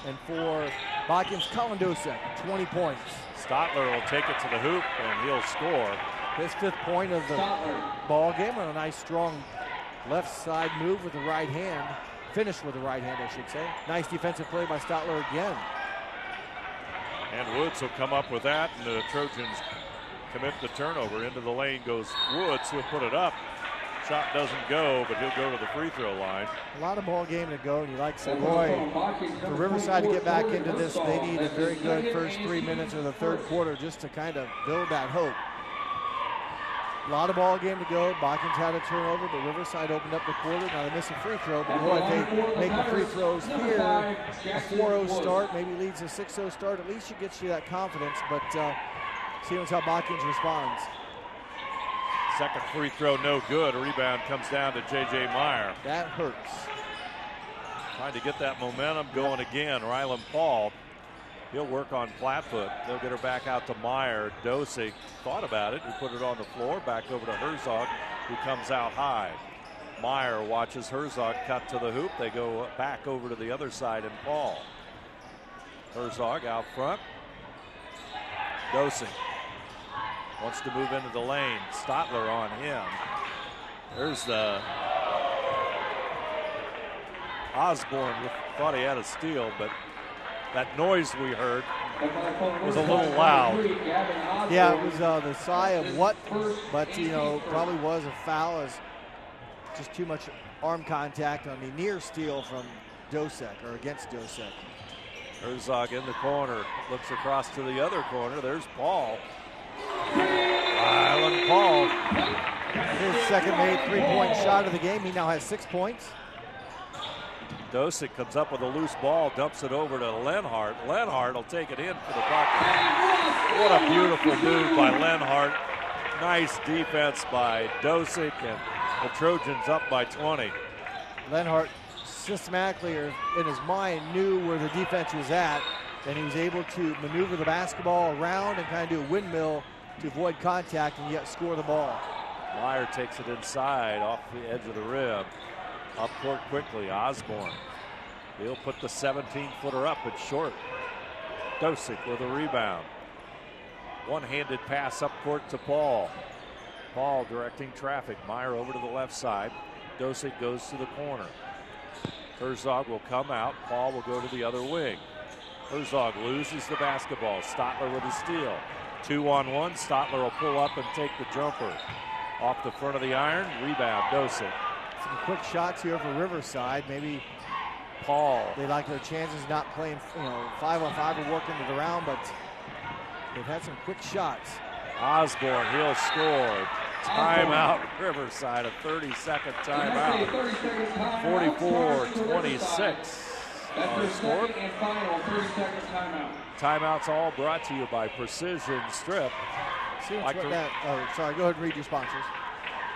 And for Botkins, Colin Dosek, 20 points. Stotler will take it to the hoop, and he'll score. His 5th point of the ball game on a nice, strong left side move with the right hand. Finish with the right hand, I should say. Nice defensive play by Stotler again. And Woods will come up with that, and the Trojans commit the turnover. Into the lane goes Woods. He'll put it up. Shot doesn't go, but he'll go to the free throw line. A lot of ball game to go, and you like to say, boy, for Riverside to get back into this, they need a very good first 3 minutes of the third quarter just to kind of build that hope. A lot of ball game to go. Botkins had a turnover, but Riverside opened up the quarter. Now they missed a free throw, but boy, if they make the free throws here, a 4-0 start, maybe leads a 6-0 start, at least it gets you that confidence, but see how Botkins responds. Second free throw, no good. A rebound comes down to J.J. Meyer. That hurts. Trying to get that momentum going again. Rylan Paul, he'll work on Flatfoot. They'll get her back out to Meyer. Dosey thought about it. He put it on the floor. Back over to Herzog, who comes out high. Meyer watches Herzog cut to the hoop. They go back over to the other side and Paul. Herzog out front. Dosey wants to move into the lane. Stotler on him. There's the Osborne. Thought he had a steal, but that noise we heard was a little loud. Yeah, it was the sigh of what, but probably was a foul, as just too much arm contact on the near steal from Dosek, or against Dosek. Herzog in the corner, looks across to the other corner. There's Paul. Rylan Paul. His second made 3-point shot of the game. He now has 6 points. Dosek comes up with a loose ball, dumps it over to Lenhart. Lenhart will take it in for the bucket. What a beautiful move by Lenhart. Nice defense by Dosek, and the Trojans up by 20. Lenhart systematically, or in his mind, knew where the defense was at, and he was able to maneuver the basketball around and kind of do a windmill to avoid contact and yet score the ball. Meyer takes it inside off the edge of the rim. Up court quickly, Osborne. He'll put the 17-footer up. It's short. Dosek with a rebound. One-handed pass up court to Paul. Paul directing traffic. Meyer over to the left side. Dosick goes to the corner. Herzog will come out. Paul will go to the other wing. Herzog loses the basketball. Stotler with a steal. 2-on-1. Stotler will pull up and take the jumper. Off the front of the iron. Rebound, Dosick. Some quick shots here for Riverside. Maybe Paul. They like their chances not playing, 5-on-5 or working it around, but they've had some quick shots. Osborne, he'll score. Timeout, Riverside, a 30-second timeout. 44-26. Our score. Timeouts all brought to you by Precision Strip. Go ahead and read your sponsors.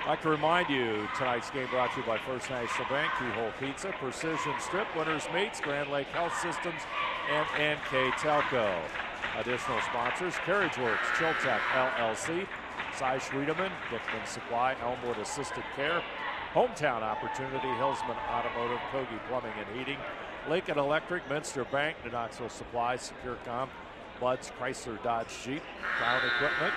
I'd like to remind you, tonight's game brought to you by First National Bank, Keyhole Pizza, Precision Strip, Winners Meats, Grand Lake Health Systems, and NK Telco. Additional sponsors, Carriageworks, Chiltech LLC, Cy Schwiedemann, Dickman Supply, Elmwood Assisted Care, Hometown Opportunity, Hillsman Automotive, Kogi Plumbing and Heating, Lincoln Electric, Minster Bank, Knoxville Supply, SecureCom, Buds, Chrysler Dodge Jeep, Crown Equipment,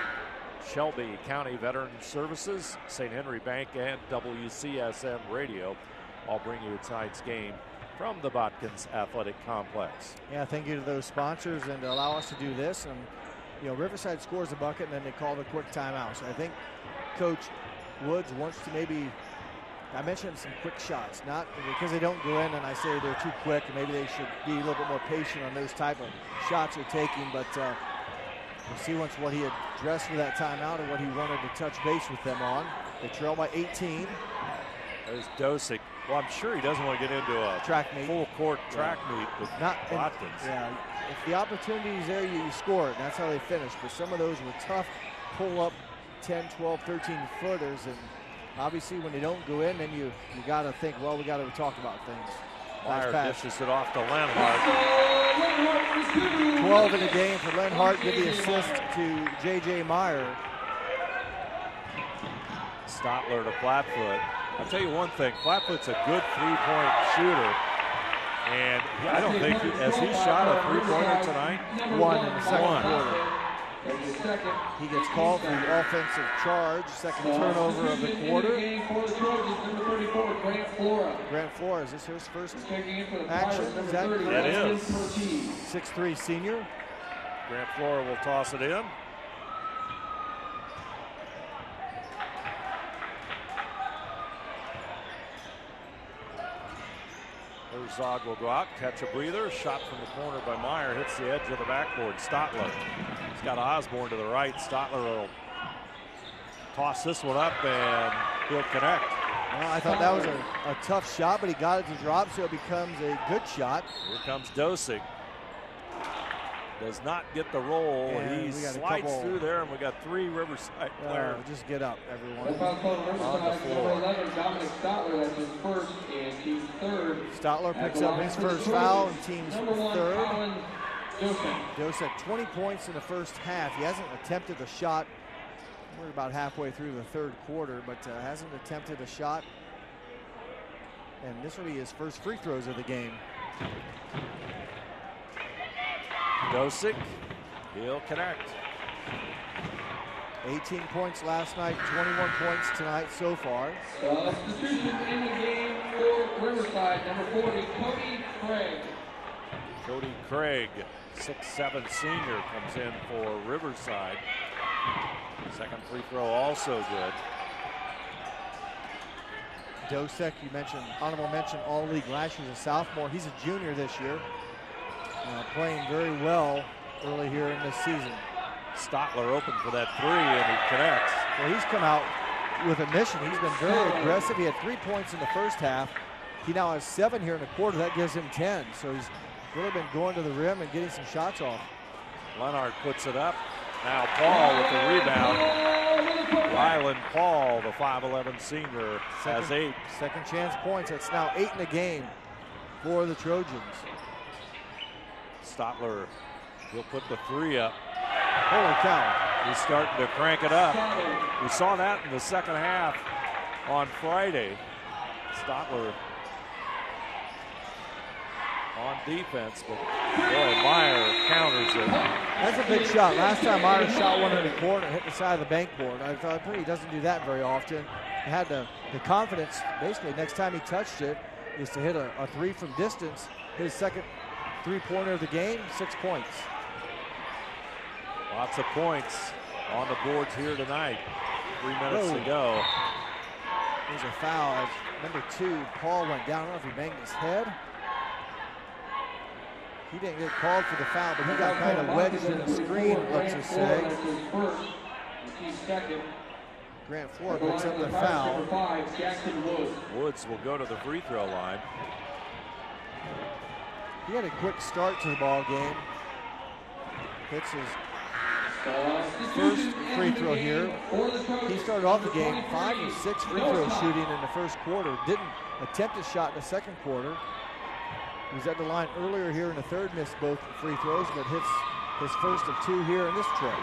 Shelby County Veteran Services, St. Henry Bank, and WCSM Radio all bring you tonight's game from the Botkins Athletic Complex. Yeah, thank you to those sponsors and allow us to do this. And Riverside scores a bucket and then they call the quick timeout. So I think Coach Woods wants to maybe, I mentioned some quick shots, not because they don't go in and I say they're too quick, and maybe they should be a little bit more patient on those type of shots they're taking, but we'll see once what he addressed for that timeout and what he wanted to touch base with them on. They trail by 18. There's Dosick. Well, I'm sure he doesn't want to get into a track meet, full court track meet with Botkins. Yeah, if the opportunity is there, you score it. That's how they finish. But some of those were tough pull up 10, 12, 13 footers. And obviously when they don't go in, then you got to think, well, we got to talk about things. Meyer dishes it off to Lenhart. 12 in the game for Lenhart. Give the assist to J.J. Meyer. Stotler to Flatfoot. I'll tell you one thing, Flatfoot's a good three-point shooter, and I don't think has he shot a three-pointer tonight? One in the second quarter. He gets called for the offensive charge, second turnover of the quarter. Grant Flora, is this his first action? Exactly. It is. 6'3" senior. Grant Flora will toss it in. Herzog will go out, catch a breather. Shot from the corner by Meyer, hits the edge of the backboard. Stotler. He's got Osborne to the right. Stotler will toss this one up and he'll connect. Well, I thought that was a tough shot, but he got it to drop, so it becomes a good shot. Here comes Dosick. Does not get the roll. And he slides through there, and we got three Riverside players. Just get up, everyone. On the floor. Stotler picks up his first foul and team's third. Dosick 20 points in the first half. He hasn't attempted a shot. We're about halfway through the third quarter, but hasn't attempted a shot. And this will be his first free throws of the game. Dosick, he'll connect. 18 points last night, 21 points tonight so far. Substitution in the game for Riverside, number 40, Cody Craig. Cody Craig, 6'7" senior, comes in for Riverside. Second free throw also good. Dosick, you mentioned, honorable mention, All-League last year as a sophomore. He's a junior this year. Playing very well early here in this season. Stotler open for that three, and he connects. Well, he's come out with a mission. He's been very aggressive. He had 3 points in the first half. He now has 7 here in the quarter. That gives him 10. So he's really been going to the rim and getting some shots off. Lenhart puts it up. Now Paul with the rebound. Ryland Paul, the 5'11" senior, has 8. Second chance points. It's now 8 in the game for the Trojans. Stotler will put the 3 up. Holy cow. He's starting to crank it up. We saw that in the second half on Friday. Stotler on defense, but boy, Meyer counters it. That's a big shot. Last time Meyer shot one in the corner, hit the side of the bank board. I thought he doesn't do that very often. He had the confidence, basically, next time he touched it, is to hit a three from distance. His second three-pointer of the game, 6 points. Lots of points on the boards here tonight. 3 minutes to go. There's a foul as number 2, Paul, went down. I don't know if he banged his head. He didn't get called for the foul, but he got kind of wedged in the screen, let's just say. Grant Floor picks up the foul. Woods will go to the free throw line. He had a quick start to the ball game. Hits his first free throw here. He started off the game 5 of 6 free throw shooting in the first quarter. Didn't attempt a shot in the second quarter. He was at the line earlier here in the third, missed both free throws, but hits his first of 2 here in this trip.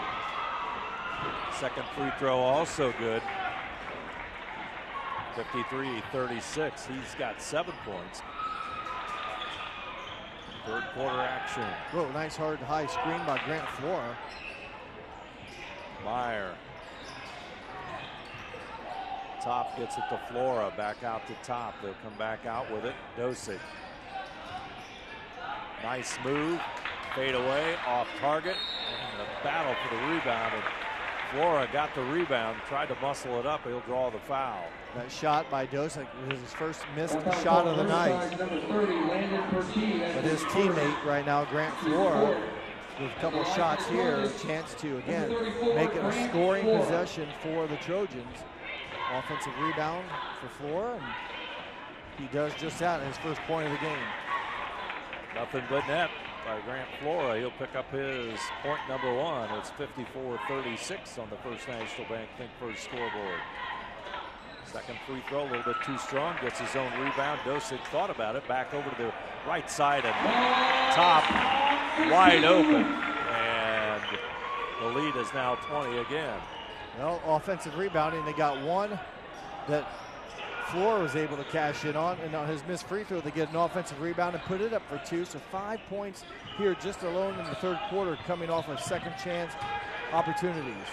Second free throw also good. 53-36. He's got 7 points. Third quarter action. Whoa, nice hard high screen by Grant Flora. Meyer. Top gets it to Flora, back out to Top. They'll come back out with it. Dosick. Nice move, fade away, off target, and a battle for the rebound. And Flora got the rebound, tried to muscle it up. He'll draw the foul. That shot by Dosick was his first missed shot of the night. But his teammate right now, Grant Flora, with a couple shots here, a chance to, again, make it a scoring possession for the Trojans. Offensive rebound for Flora, and he does just that in his first point of the game. Nothing but net by Grant Flora. He'll pick up his point number 1. It's 54-36 on the First National Bank Think First scoreboard. Second free throw, a little bit too strong. Gets his own rebound. Dosick thought about it. Back over to the right side and Top wide open. And the lead is now 20 again. Well, offensive rebounding. They got one that Flora was able to cash in on, and on his missed free throw, they get an offensive rebound and put it up for 2. So 5 points here just alone in the third quarter, coming off of second chance opportunities.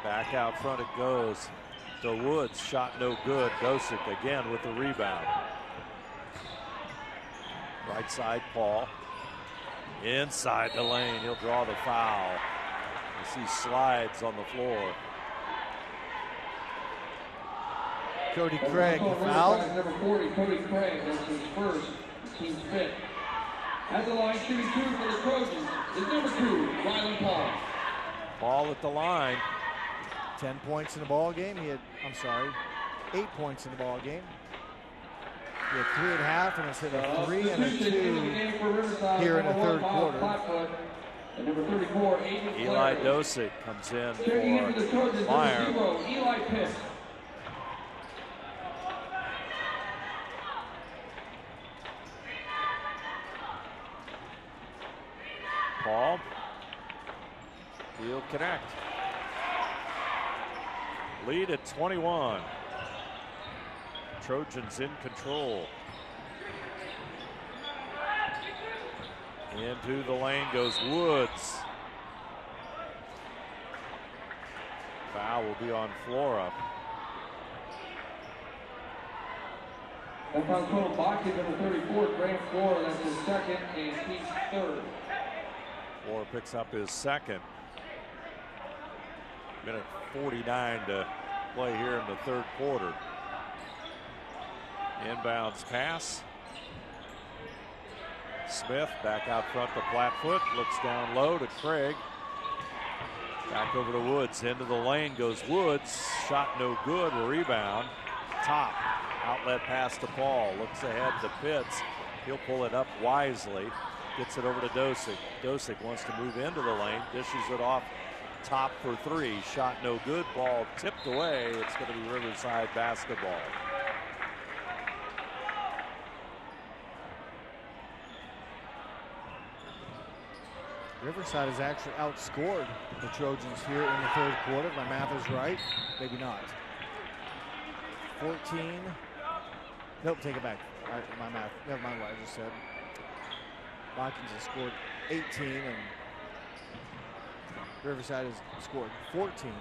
Back out front it goes to Woods. Shot no good. Dosick again with the rebound. Right side, Paul. Inside the lane, he'll draw the foul. You see slides on the floor. Cody Craig, the foul. Number 40, Cody Craig, that's his first, team's 5th. At the line, shooting 2 for the Trojans is number 2, Riley Paul. Ball at the line. 10 points in the ball game. He had, 8 points in the ball game. He had 3 at half, and it's hit a 3 and a 2 here in the third quarter. Number 34, Eli Dosick comes in for Meyer. Eli Pitt. Paul. He'll connect. Lead at 21. Trojans in control. Into the lane goes Woods. Foul will be on Flora. That's on total Botkins, number 34, Grant Flora, that's his second, and he's 3rd. Flora picks up his second. Minute 49 to play here in the third quarter. Inbounds pass. Smith back out front to Flatfoot, looks down low to Craig. Back over to Woods, into the lane goes Woods. Shot no good, rebound. Top, outlet pass to Paul, looks ahead to Pitts. He'll pull it up wisely, gets it over to Dosick. Dosick wants to move into the lane, dishes it off Top for 3. Shot no good, ball tipped away. It's going to be Riverside basketball. Riverside has actually outscored the Trojans here in the third quarter. If my math is right, maybe not. Nope, take it back. My math. Never mind what I just said. Botkins has scored 18 and Riverside has scored 14.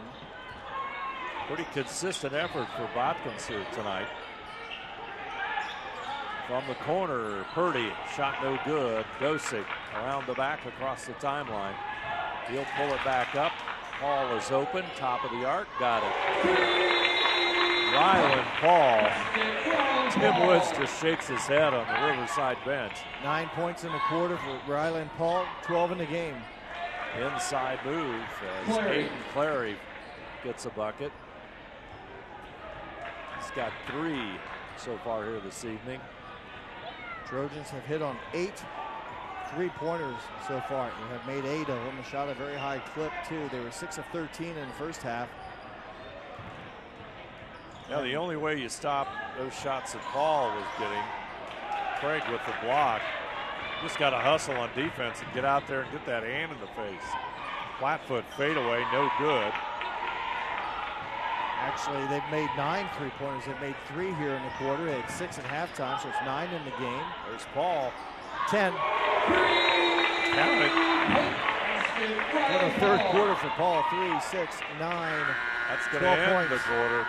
Pretty consistent effort for Botkins here tonight. From the corner, Purdy, shot no good. Dosick around the back across the timeline. He'll pull it back up. Paul is open, top of the arc, got it. Ryland Paul. Tim Woods just shakes his head on the Riverside bench. 9 points in the quarter for Ryland Paul, 12 in the game. Inside move as Aiden Clary gets a bucket. He's got 3 so far here this evening. Trojans have hit on 8 3-pointers so far. They have made 8 of them. They shot a very high clip too. They were 6 of 13 in the first half. Now the only way you stop those shots that Paul was getting, Craig with the block, just got to hustle on defense and get out there and get that hand in the face. Flat-foot fadeaway, no good. Actually, they've made 9 3-pointers. They've made 3 here in the quarter. They had 6 at halftime, so it's 9 in the game. There's Paul. 10. Count it. In the third quarter for Paul, 3, 6, 9. That's going to end the quarter.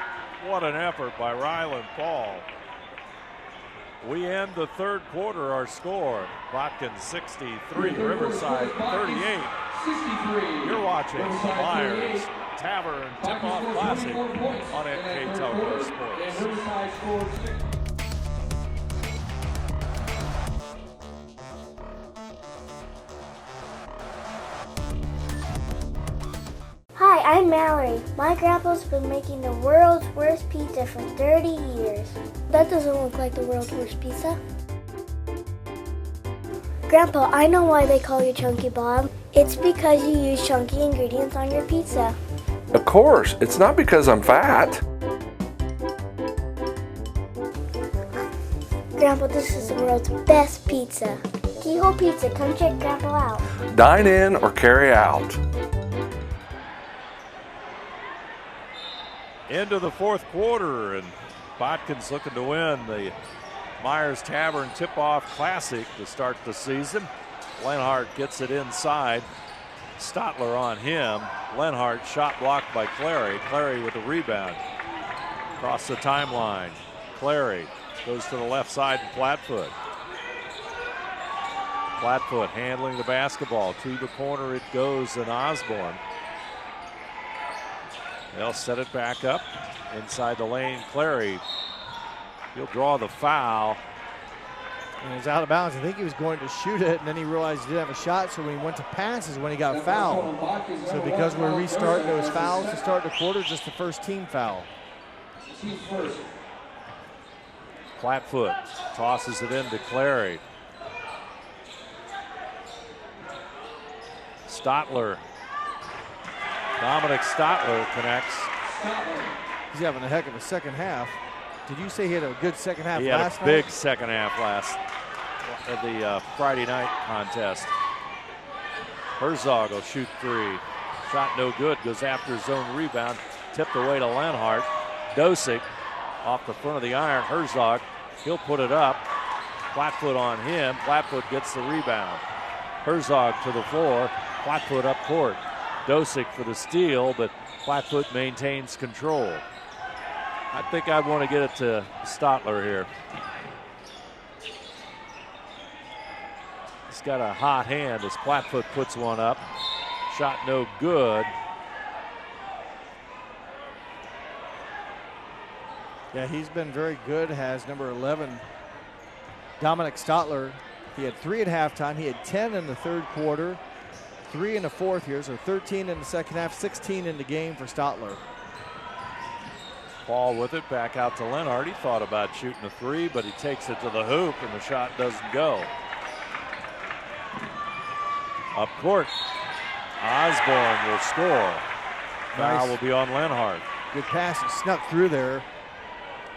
What an effort by Ryland Paul. We end the third quarter, our score. Botkins 63, Riverside 38. You're watching Myers Tavern Tip-Off Classic on NK Telco Sports. Hi, I'm Mallory. My grandpa's been making the world's worst pizza for 30 years. That doesn't look like the world's worst pizza. Grandpa, I know why they call you Chunky Bob. It's because you use chunky ingredients on your pizza. Of course, it's not because I'm fat. Grandpa, this is the world's best pizza. Keyhole Pizza, come check Grandpa out. Dine in or carry out. Into the fourth quarter, and Botkins looking to win the Myers Tavern Tip-Off Classic to start the season. Lenhart gets it inside. Stotler on him. Lenhart shot blocked by Clary. Clary with the rebound. Across the timeline. Clary goes to the left side and Flatfoot. Flatfoot handling the basketball. To the corner it goes, and Osborne. They'll set it back up inside the lane. Clary, he'll draw the foul. And it was out of bounds. I think he was going to shoot it, and then he realized he didn't have a shot, so when he went to pass is when he got fouled. So because we're restarting those fouls to start the quarter, just the first team foul. Flatfoot tosses it into Clary. Stotler. Dominic Stotler connects. He's having a heck of a second half. Did you say he had a good second half last night? He had a big second half last of the Friday night contest. Herzog will shoot 3. Shot no good, goes after his own rebound. Tipped away to Lenhart. Dosick off the front of the iron. Herzog, he'll put it up. Flatfoot on him. Flatfoot gets the rebound. Herzog to the floor. Flatfoot up court. Dosick for the steal, but Flatfoot maintains control. I think I'd want to get it to Stotler here. He's got a hot hand as Flatfoot puts one up. Shot no good. Yeah, he's been very good, has number 11, Dominic Stotler. He had 3 at halftime. He had 10 in the third quarter, 3 in the fourth here, so 13 in the second half, 16 in the game for Stotler. Paul with it, back out to Lenhart. He thought about shooting a 3, but he takes it to the hoop, and the shot doesn't go. Up court, Osborne will score. Foul will be on Lenhart. Good pass, he snuck through there.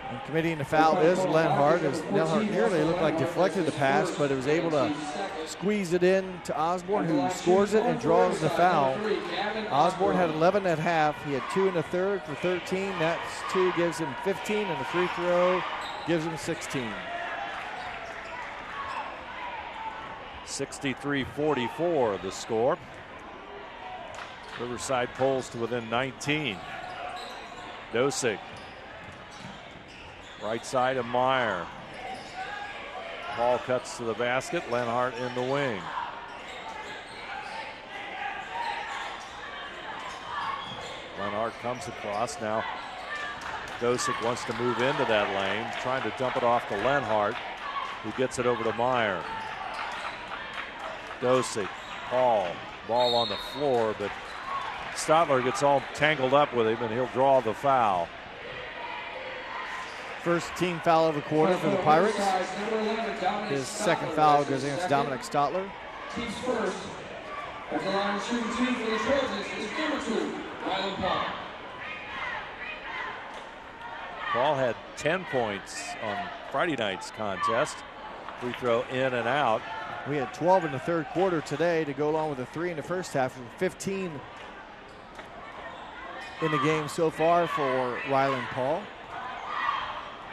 And committing the foul is Lenhart, as Lenhart nearly looked like deflected the pass, but it was able to squeeze it in to Osborne, who scores it and draws the foul. Osborne had 11 at half. He had 2 in the third for 13. That 2 gives him 15, and the free throw gives him 16. 63-44 the score. Riverside pulls to within 19. Dosick. Right side of Meyer. Ball cuts to the basket. Lenhart in the wing. Lenhart comes across now. Dosick wants to move into that lane, trying to dump it off to Lenhart, who gets it over to Meyer. Dosick, Paul, ball on the floor, but Stotler gets all tangled up with him, and he'll draw the foul. First team foul of the quarter for the Pirates. His second foul goes against Dominic Stotler. Team's first. At the line shooting 2 for the Trojans is number 2, Ryland Paul. Paul had 10 points on Friday night's contest. Free throw in and out. We had 12 in the third quarter today to go along with the 3 in the first half, and 15 in the game so far for Ryland Paul.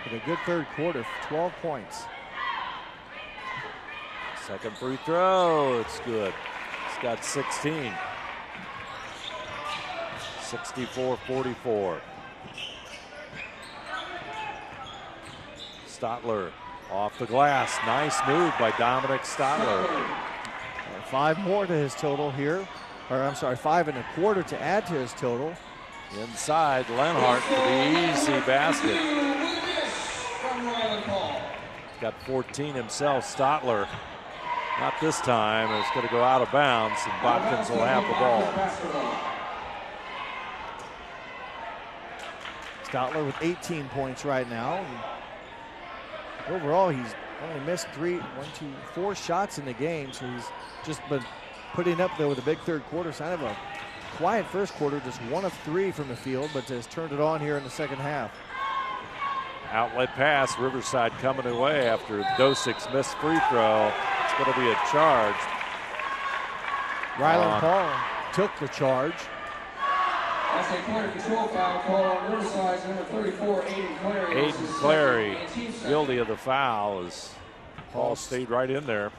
With a good third quarter, 12 points. Second free throw, it's good. He's got 16. 64-44. Stotler off the glass. Nice move by Dominic Stotler. 5 more to his total here. Or I'm sorry, 5 1/4 to add to his total. Inside, Lenhart for the easy basket. Got 14 himself, Stotler. Not this time. It's going to go out of bounds, and Botkins will have the ball. Stotler with 18 points right now. And overall, he's only missed 4 shots in the game, so he's just been putting up there with a big third quarter. Kind of a quiet first quarter, just 1 of 3 from the field, but has turned it on here in the second half. Outlet pass, Riverside coming away after Dosick's missed free throw. It's going to be a charge. Ryland Paul took the charge. That's a player control foul call on Riverside's number 34, Aiden Clary. Aiden Clary, guilty of the foul as Paul stayed right in there.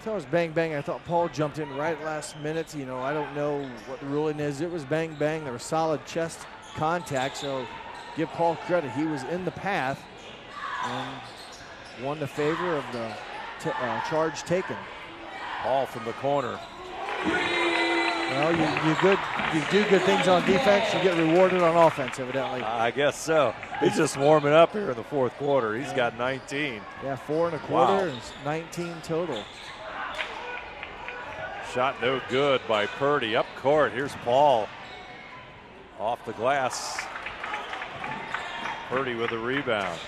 So it was bang, bang. I thought Paul jumped in right at last minute. You know, I don't know what the ruling is. It was bang, bang. There was solid chest contact, so give Paul credit. He was in the path and won the favor of the charge taken. Paul from the corner. Well, you do good things on defense, you get rewarded on offense, evidently. I guess so. He's just warming up here in the fourth quarter. He's got 19. Yeah, 4 1/4 Wow. and 19 total. Shot no good by Purdy. Up court, here's Paul. Off the glass. Purdy with a rebound.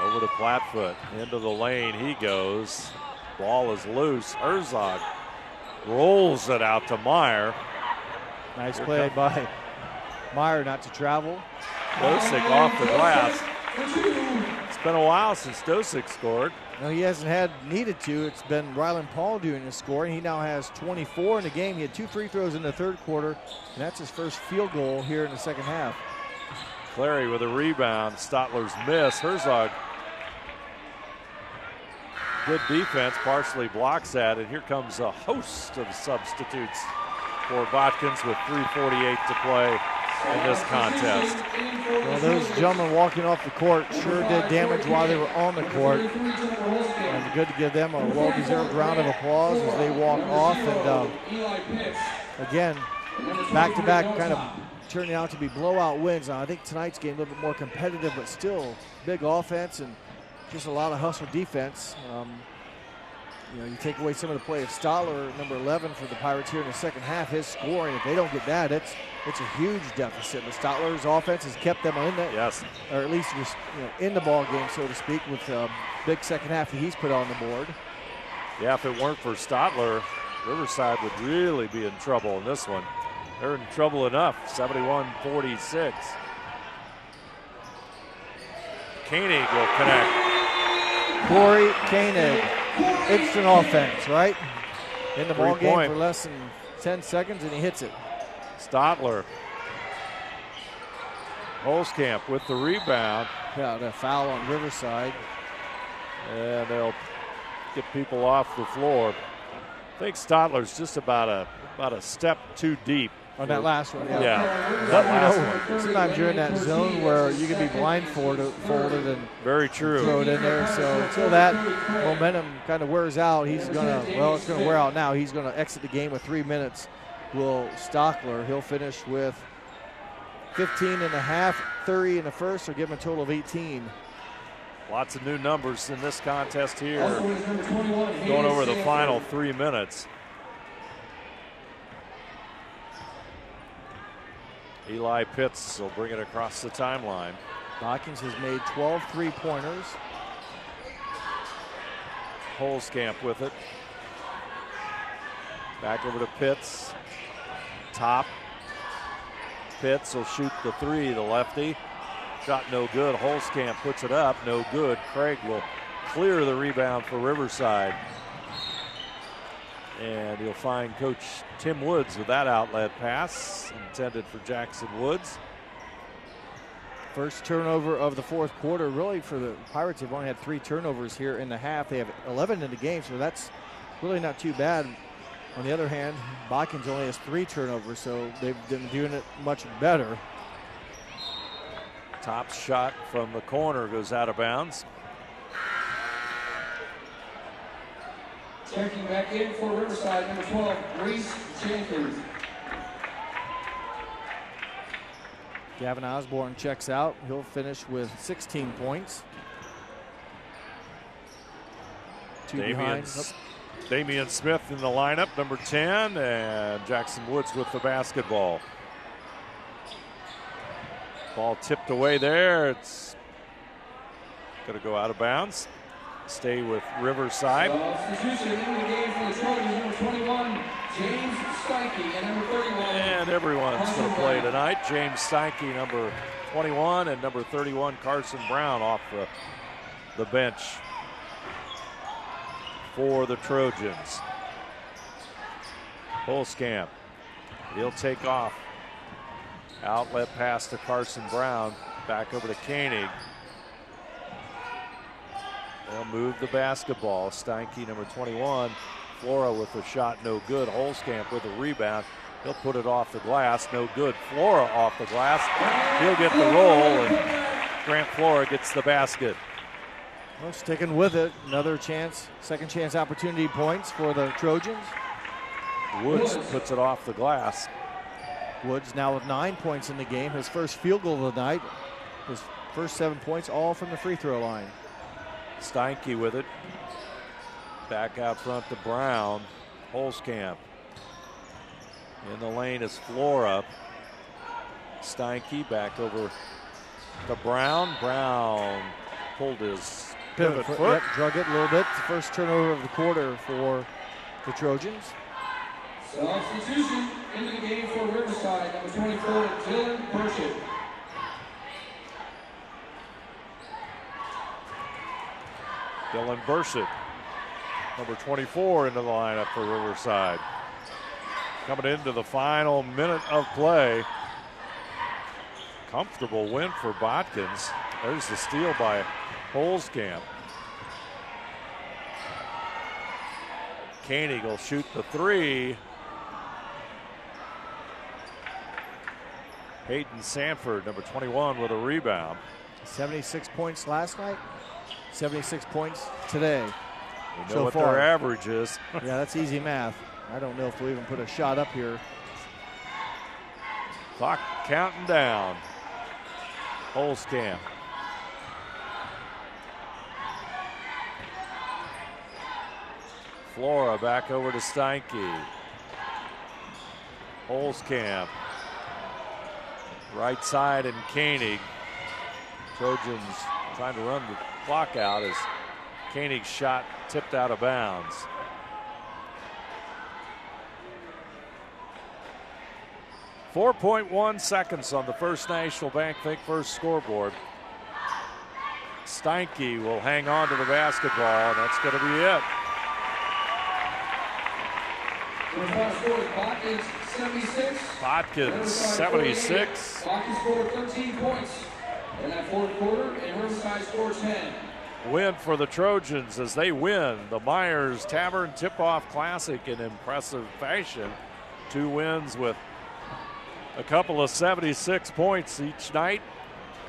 Over to Plattfoot. Into the lane he goes. Ball is loose. Herzog rolls it out to Meyer. Nice play by Meyer not to travel. Dosick off the glass. It's been a while since Dosick scored. No, he hasn't needed to. It's been Ryland Paul doing the scoring. He now has 24 in the game. He had 2 free throws in the third quarter, and that's his first field goal here in the second half. Clary with a rebound. Stotler's miss. Herzog. Good defense, partially blocks that, and here comes a host of substitutes for Botkins with 3:48 to play in this contest. Well, those gentlemen walking off the court sure did damage while they were on the court. And good to give them a well-deserved round of applause as they walk off. And again, back-to-back kind of turning out to be blowout wins. Now, I think tonight's game a little bit more competitive, but still big offense and just a lot of hustle defense. You know, you take away some of the play of Stotler, number 11 for the Pirates here in the second half. His scoring, if they don't get that, it's a huge deficit. But Stotler's offense has kept them in that, yes, or at least in the ball game, so to speak, with a big second half that he's put on the board. Yeah, if it weren't for Stotler, Riverside would really be in trouble in this one. They're in trouble enough. 71-46. Koenig will connect. Corey Koenig, instant offense, right? In the ball game Three-point. for less than 10 seconds, and he hits it. Stotler. Holzkamp with the rebound. Yeah, the foul on Riverside. And they'll get people off the floor. I think Stotler's just about a step too deep. On that last one, yeah. That last one. Sometimes you're in that zone where you can be blindfolded and very true. Throw it in there. So until that momentum kind of wears out, it's going to wear out now. He's going to exit the game with 3 minutes. Will Stockler, he'll finish with 15 and a half, 30 in the first, so give him a total of 18. Lots of new numbers in this contest here. Going over the final 3 minutes. Eli Pitts will bring it across the timeline. Botkins has made 12 three-pointers. Holzkamp with it. Back over to Pitts. Top. Pitts will shoot the three, the lefty. Shot no good. Holzkamp puts it up, no good. Craig will clear the rebound for Riverside. And he'll find Coach Tim Woods with that outlet pass intended for Jackson Woods. First turnover of the fourth quarter. Really, for the Pirates, they've only had 3 turnovers here in the half. They have 11 in the game, so that's really not too bad. On the other hand, Botkins only has 3 turnovers, so they've been doing it much better. Top shot from the corner goes out of bounds. Checking back in for Riverside, number 12, Reese Jenkins. Gavin Osborne checks out. He'll finish with 16 points. 2 behind. Damian Smith in the lineup, number 10, and Jackson Woods with the basketball. Ball tipped away there. It's going to go out of bounds. Stay with Riverside. Substitution in the game for the Trojans, number 21, James Steinke, and number 31. And everyone's going to play tonight. James Steinke, number 21, and number 31, Carson Brown off the bench for the Trojans. Holzkamp, he'll take off. Outlet pass to Carson Brown. Back over to Koenig. They'll move the basketball. Steinke, number 21. Flora with the shot, no good. Holzkamp with a rebound. He'll put it off the glass, no good. Flora off the glass. He'll get the roll, and Grant Flora gets the basket. Well, sticking with it. Another chance, second chance opportunity points for the Trojans. Woods puts it off the glass. Woods now with 9 points in the game. His first field goal of the night. His first 7 points, all from the free throw line. Steinke with it. Back out front to Brown. Holzkamp. In the lane is Flora. Steinke back over to Brown. Brown pulled his pivot foot. Yep, drug it a little bit. The first turnover of the quarter for the Trojans. Substitution into the game for Riverside, number 24, Dylan Burchett. Dylan Burchett, number 24, into the lineup for Riverside. Coming into the final minute of play. Comfortable win for Botkins. There's the steal by Holzkamp. Koenig will shoot the three. Hayden Sanford, number 21, with a rebound. 76 points last night, 76 points today. We know what their average is. Yeah, that's easy math. I don't know if we even put a shot up here. Clock counting down. Holzkamp. Flora back over to Steinke. Holzkamp. Right side and Koenig. Trojans trying to run the clock out as Koenig's shot tipped out of bounds. .1 seconds on the First National Bank Think First scoreboard. Steinke will hang on to the basketball, and that's going to be it. Botkins 76. Botkins 76. Botkins scored 13 points. in that fourth quarter, and Riverside scored 10. Win for the Trojans as they win the Myers Tavern Tip-Off Classic in impressive fashion. 2 wins with a couple of 76 points each night.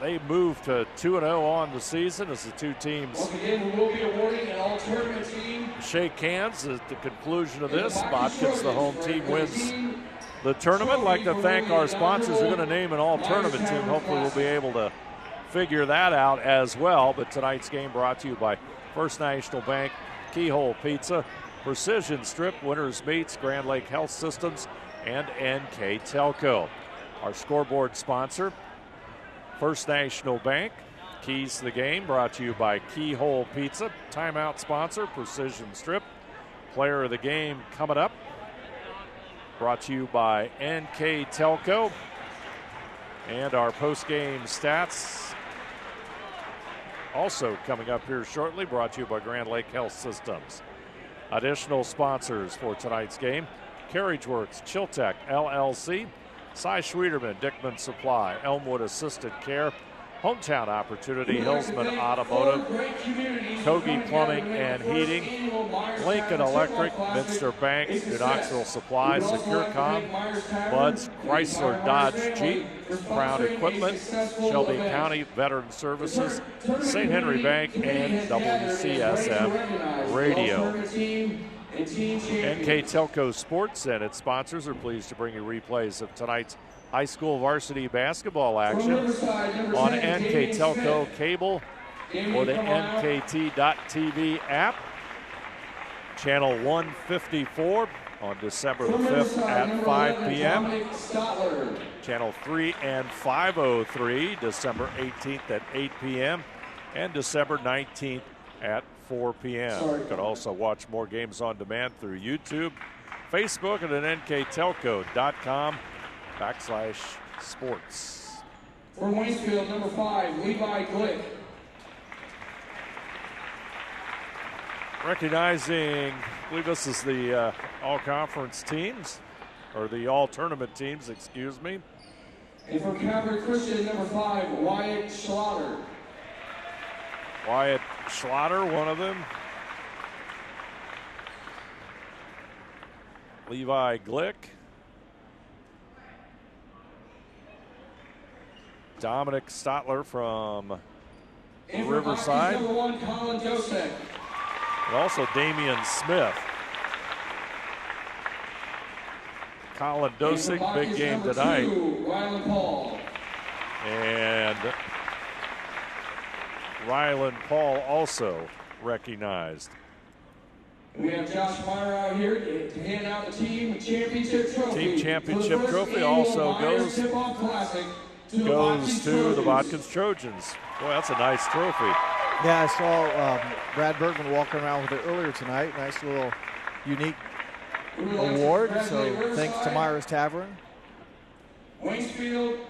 They move to 2-0 on the season as the two teams Once again, we will be awarding an all-tournament team. Shake hands at the conclusion of this. Botkins, the home team, wins the tournament. I'd like to thank our sponsors. We're going to name an all-tournament team. Hopefully we'll be able to figure that out as well. But tonight's game brought to you by First National Bank, Keyhole Pizza, Precision Strip, Winners Meats, Grand Lake Health Systems, and NK Telco. Our scoreboard sponsor, First National Bank. Keys to the game brought to you by Keyhole Pizza. Timeout sponsor, Precision Strip. Player of the game coming up, brought to you by NK Telco. And our post-game stats also coming up here shortly, brought to you by Grand Lake Health Systems. Additional sponsors for tonight's game: Carriageworks, Chiltech LLC, Cy Schwederman, Dickman Supply, Elmwood Assisted Care, Hometown Opportunity, Hillsman Automotive, Kogi Plumbing and Heating, Lincoln Electric, Minster Bank, New Knoxville Supply, SecureCom, Buds, Chrysler Dodge Jeep, Crown Equipment, Shelby County Veteran Services, St. Henry Bank, and WCSM Radio. NK Telco Sports and its sponsors are pleased to bring you replays of tonight's high school varsity basketball action on NK Telco cable or the NKT.TV app. Channel 154 on December the 5th at 5 p.m. Channel 3 and 503 December 18th at 8 p.m. and December 19th at 4 p.m. You can also watch more games on demand through YouTube, Facebook, and at nktelco.com/sports. For Waynesfield, number 5, Levi Glick. Recognizing, I believe this is the all-conference teams, or the all-tournament teams, excuse me. And for Calvary Christian, number 5, Wyatt Schlatter. Wyatt Schlatter, one of them. Levi Glick. Dominic Stotler from Riverside. Number 1, Colin Dosek. And also Damian Smith. Colin Dosek, big game tonight. 2, Rylan Paul. And Rylan Paul also recognized. We have Josh Meyer out here to hand out the team championship trophy. Team championship trophy also goes to the Botkins Trojans. Boy, that's a nice trophy. Yeah, I saw Brad Bergman walking around with it earlier tonight. Nice little unique award. So thanks to Myers Tavern. Waynesfield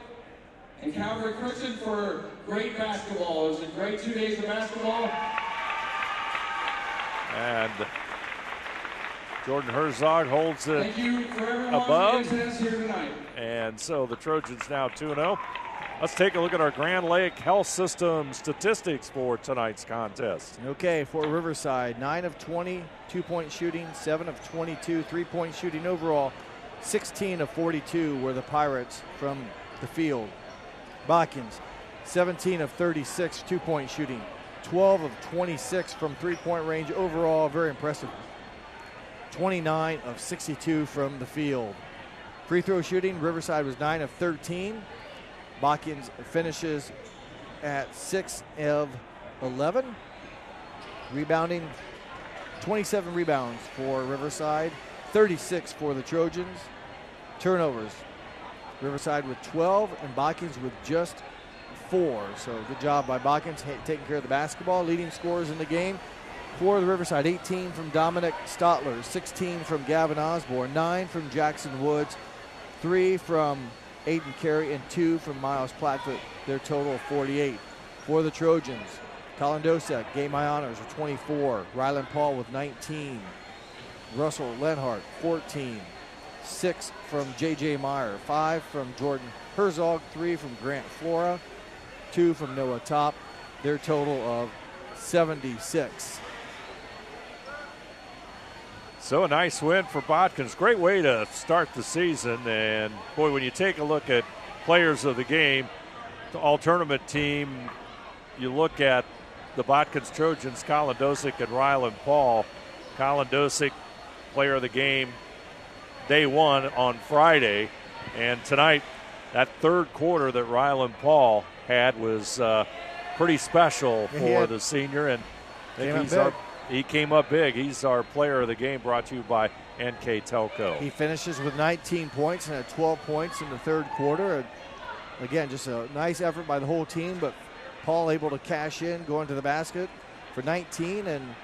and Calvary Christian for great basketball. It was a great 2 days of basketball. And Jordan Herzog holds it Thank you for everyone above. here tonight. And so the Trojans now 2-0. Let's take a look at our Grand Lake Health System statistics for tonight's contest. Okay, for Riverside, 9 of 20 two-point shooting, 7 of 22 three-point shooting overall. 16 of 42 were the Pirates from the field. Botkins, 17 of 36 two-point shooting, 12 of 26 from three-point range overall. Very impressive. 29 of 62 from the field. Free throw shooting, Riverside was 9 of 13. Botkins finishes at 6 of 11. Rebounding, 27 rebounds for Riverside, 36 for the Trojans. Turnovers, Riverside with 12 and Botkins with just 4. So good job by Botkins taking care of the basketball. Leading scorers in the game for the Riverside, 18 from Dominic Stotler, 16 from Gavin Osborne, 9 from Jackson Woods, 3 from Aiden Carey, and 2 from Miles Plattfoot. Their total of 48. For the Trojans, Colin Dosek, Game My Honors with 24. Rylan Paul with 19. Russell Lenhart, 14. 6 from J.J. Meyer. 5 from Jordan Herzog. 3 from Grant Flora. 2 from Noah Top. Their total of 76. So a nice win for Botkins. Great way to start the season. And, boy, when you take a look at players of the game, the all-tournament team, you look at the Botkins Trojans, Colin Dosick and Rylan Paul. Colin Dosick, player of the game, day 1 on Friday. And tonight, that third quarter that Rylan Paul had was pretty special for the senior. And he came up big. He's our player of the game, brought to you by NK Telco. He finishes with 19 points and had 12 points in the third quarter. Again, just a nice effort by the whole team, but Paul able to cash in, going to the basket for 19, and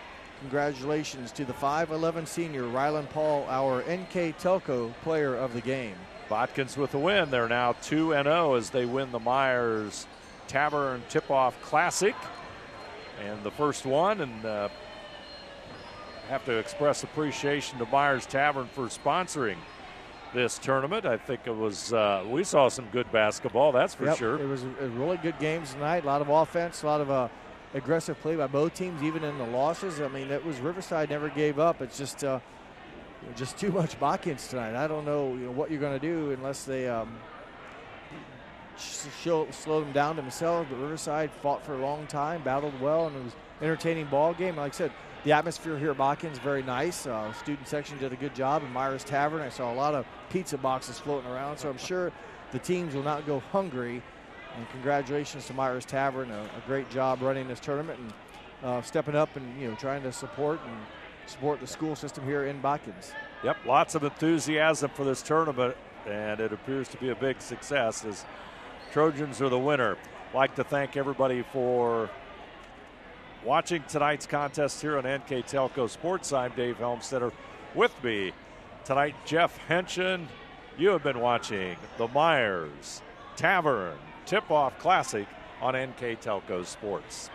congratulations to the 5'11 senior, Rylan Paul, our NK Telco player of the game. Botkins with the win. They're now 2-0 as they win the Myers Tavern Tip-Off Classic. And the first one, and have to express appreciation to Myers Tavern for sponsoring this tournament. I think it was, we saw some good basketball, that's for sure. It was a really good games tonight. A lot of offense, a lot of aggressive play by both teams, even in the losses. I mean, it was Riverside never gave up. It's just too much Botkins tonight. I don't know, what you're going to do unless they slow them down themselves. But Riverside fought for a long time, battled well, and it was an entertaining ball game. Like I said, the atmosphere here at Botkins very nice. Student section did a good job. In Myers Tavern, I saw a lot of pizza boxes floating around, so I'm sure the teams will not go hungry. And congratulations to Myers Tavern, a great job running this tournament and stepping up and trying to support the school system here in Botkins. Yep, lots of enthusiasm for this tournament, and it appears to be a big success as Trojans are the winner. I'd like to thank everybody for watching tonight's contest here on NK Telco Sports. I'm Dave Helmstetter. With me tonight, Jeff Henshin. You have been watching the Myers Tavern Tip-Off Classic on NK Telco Sports.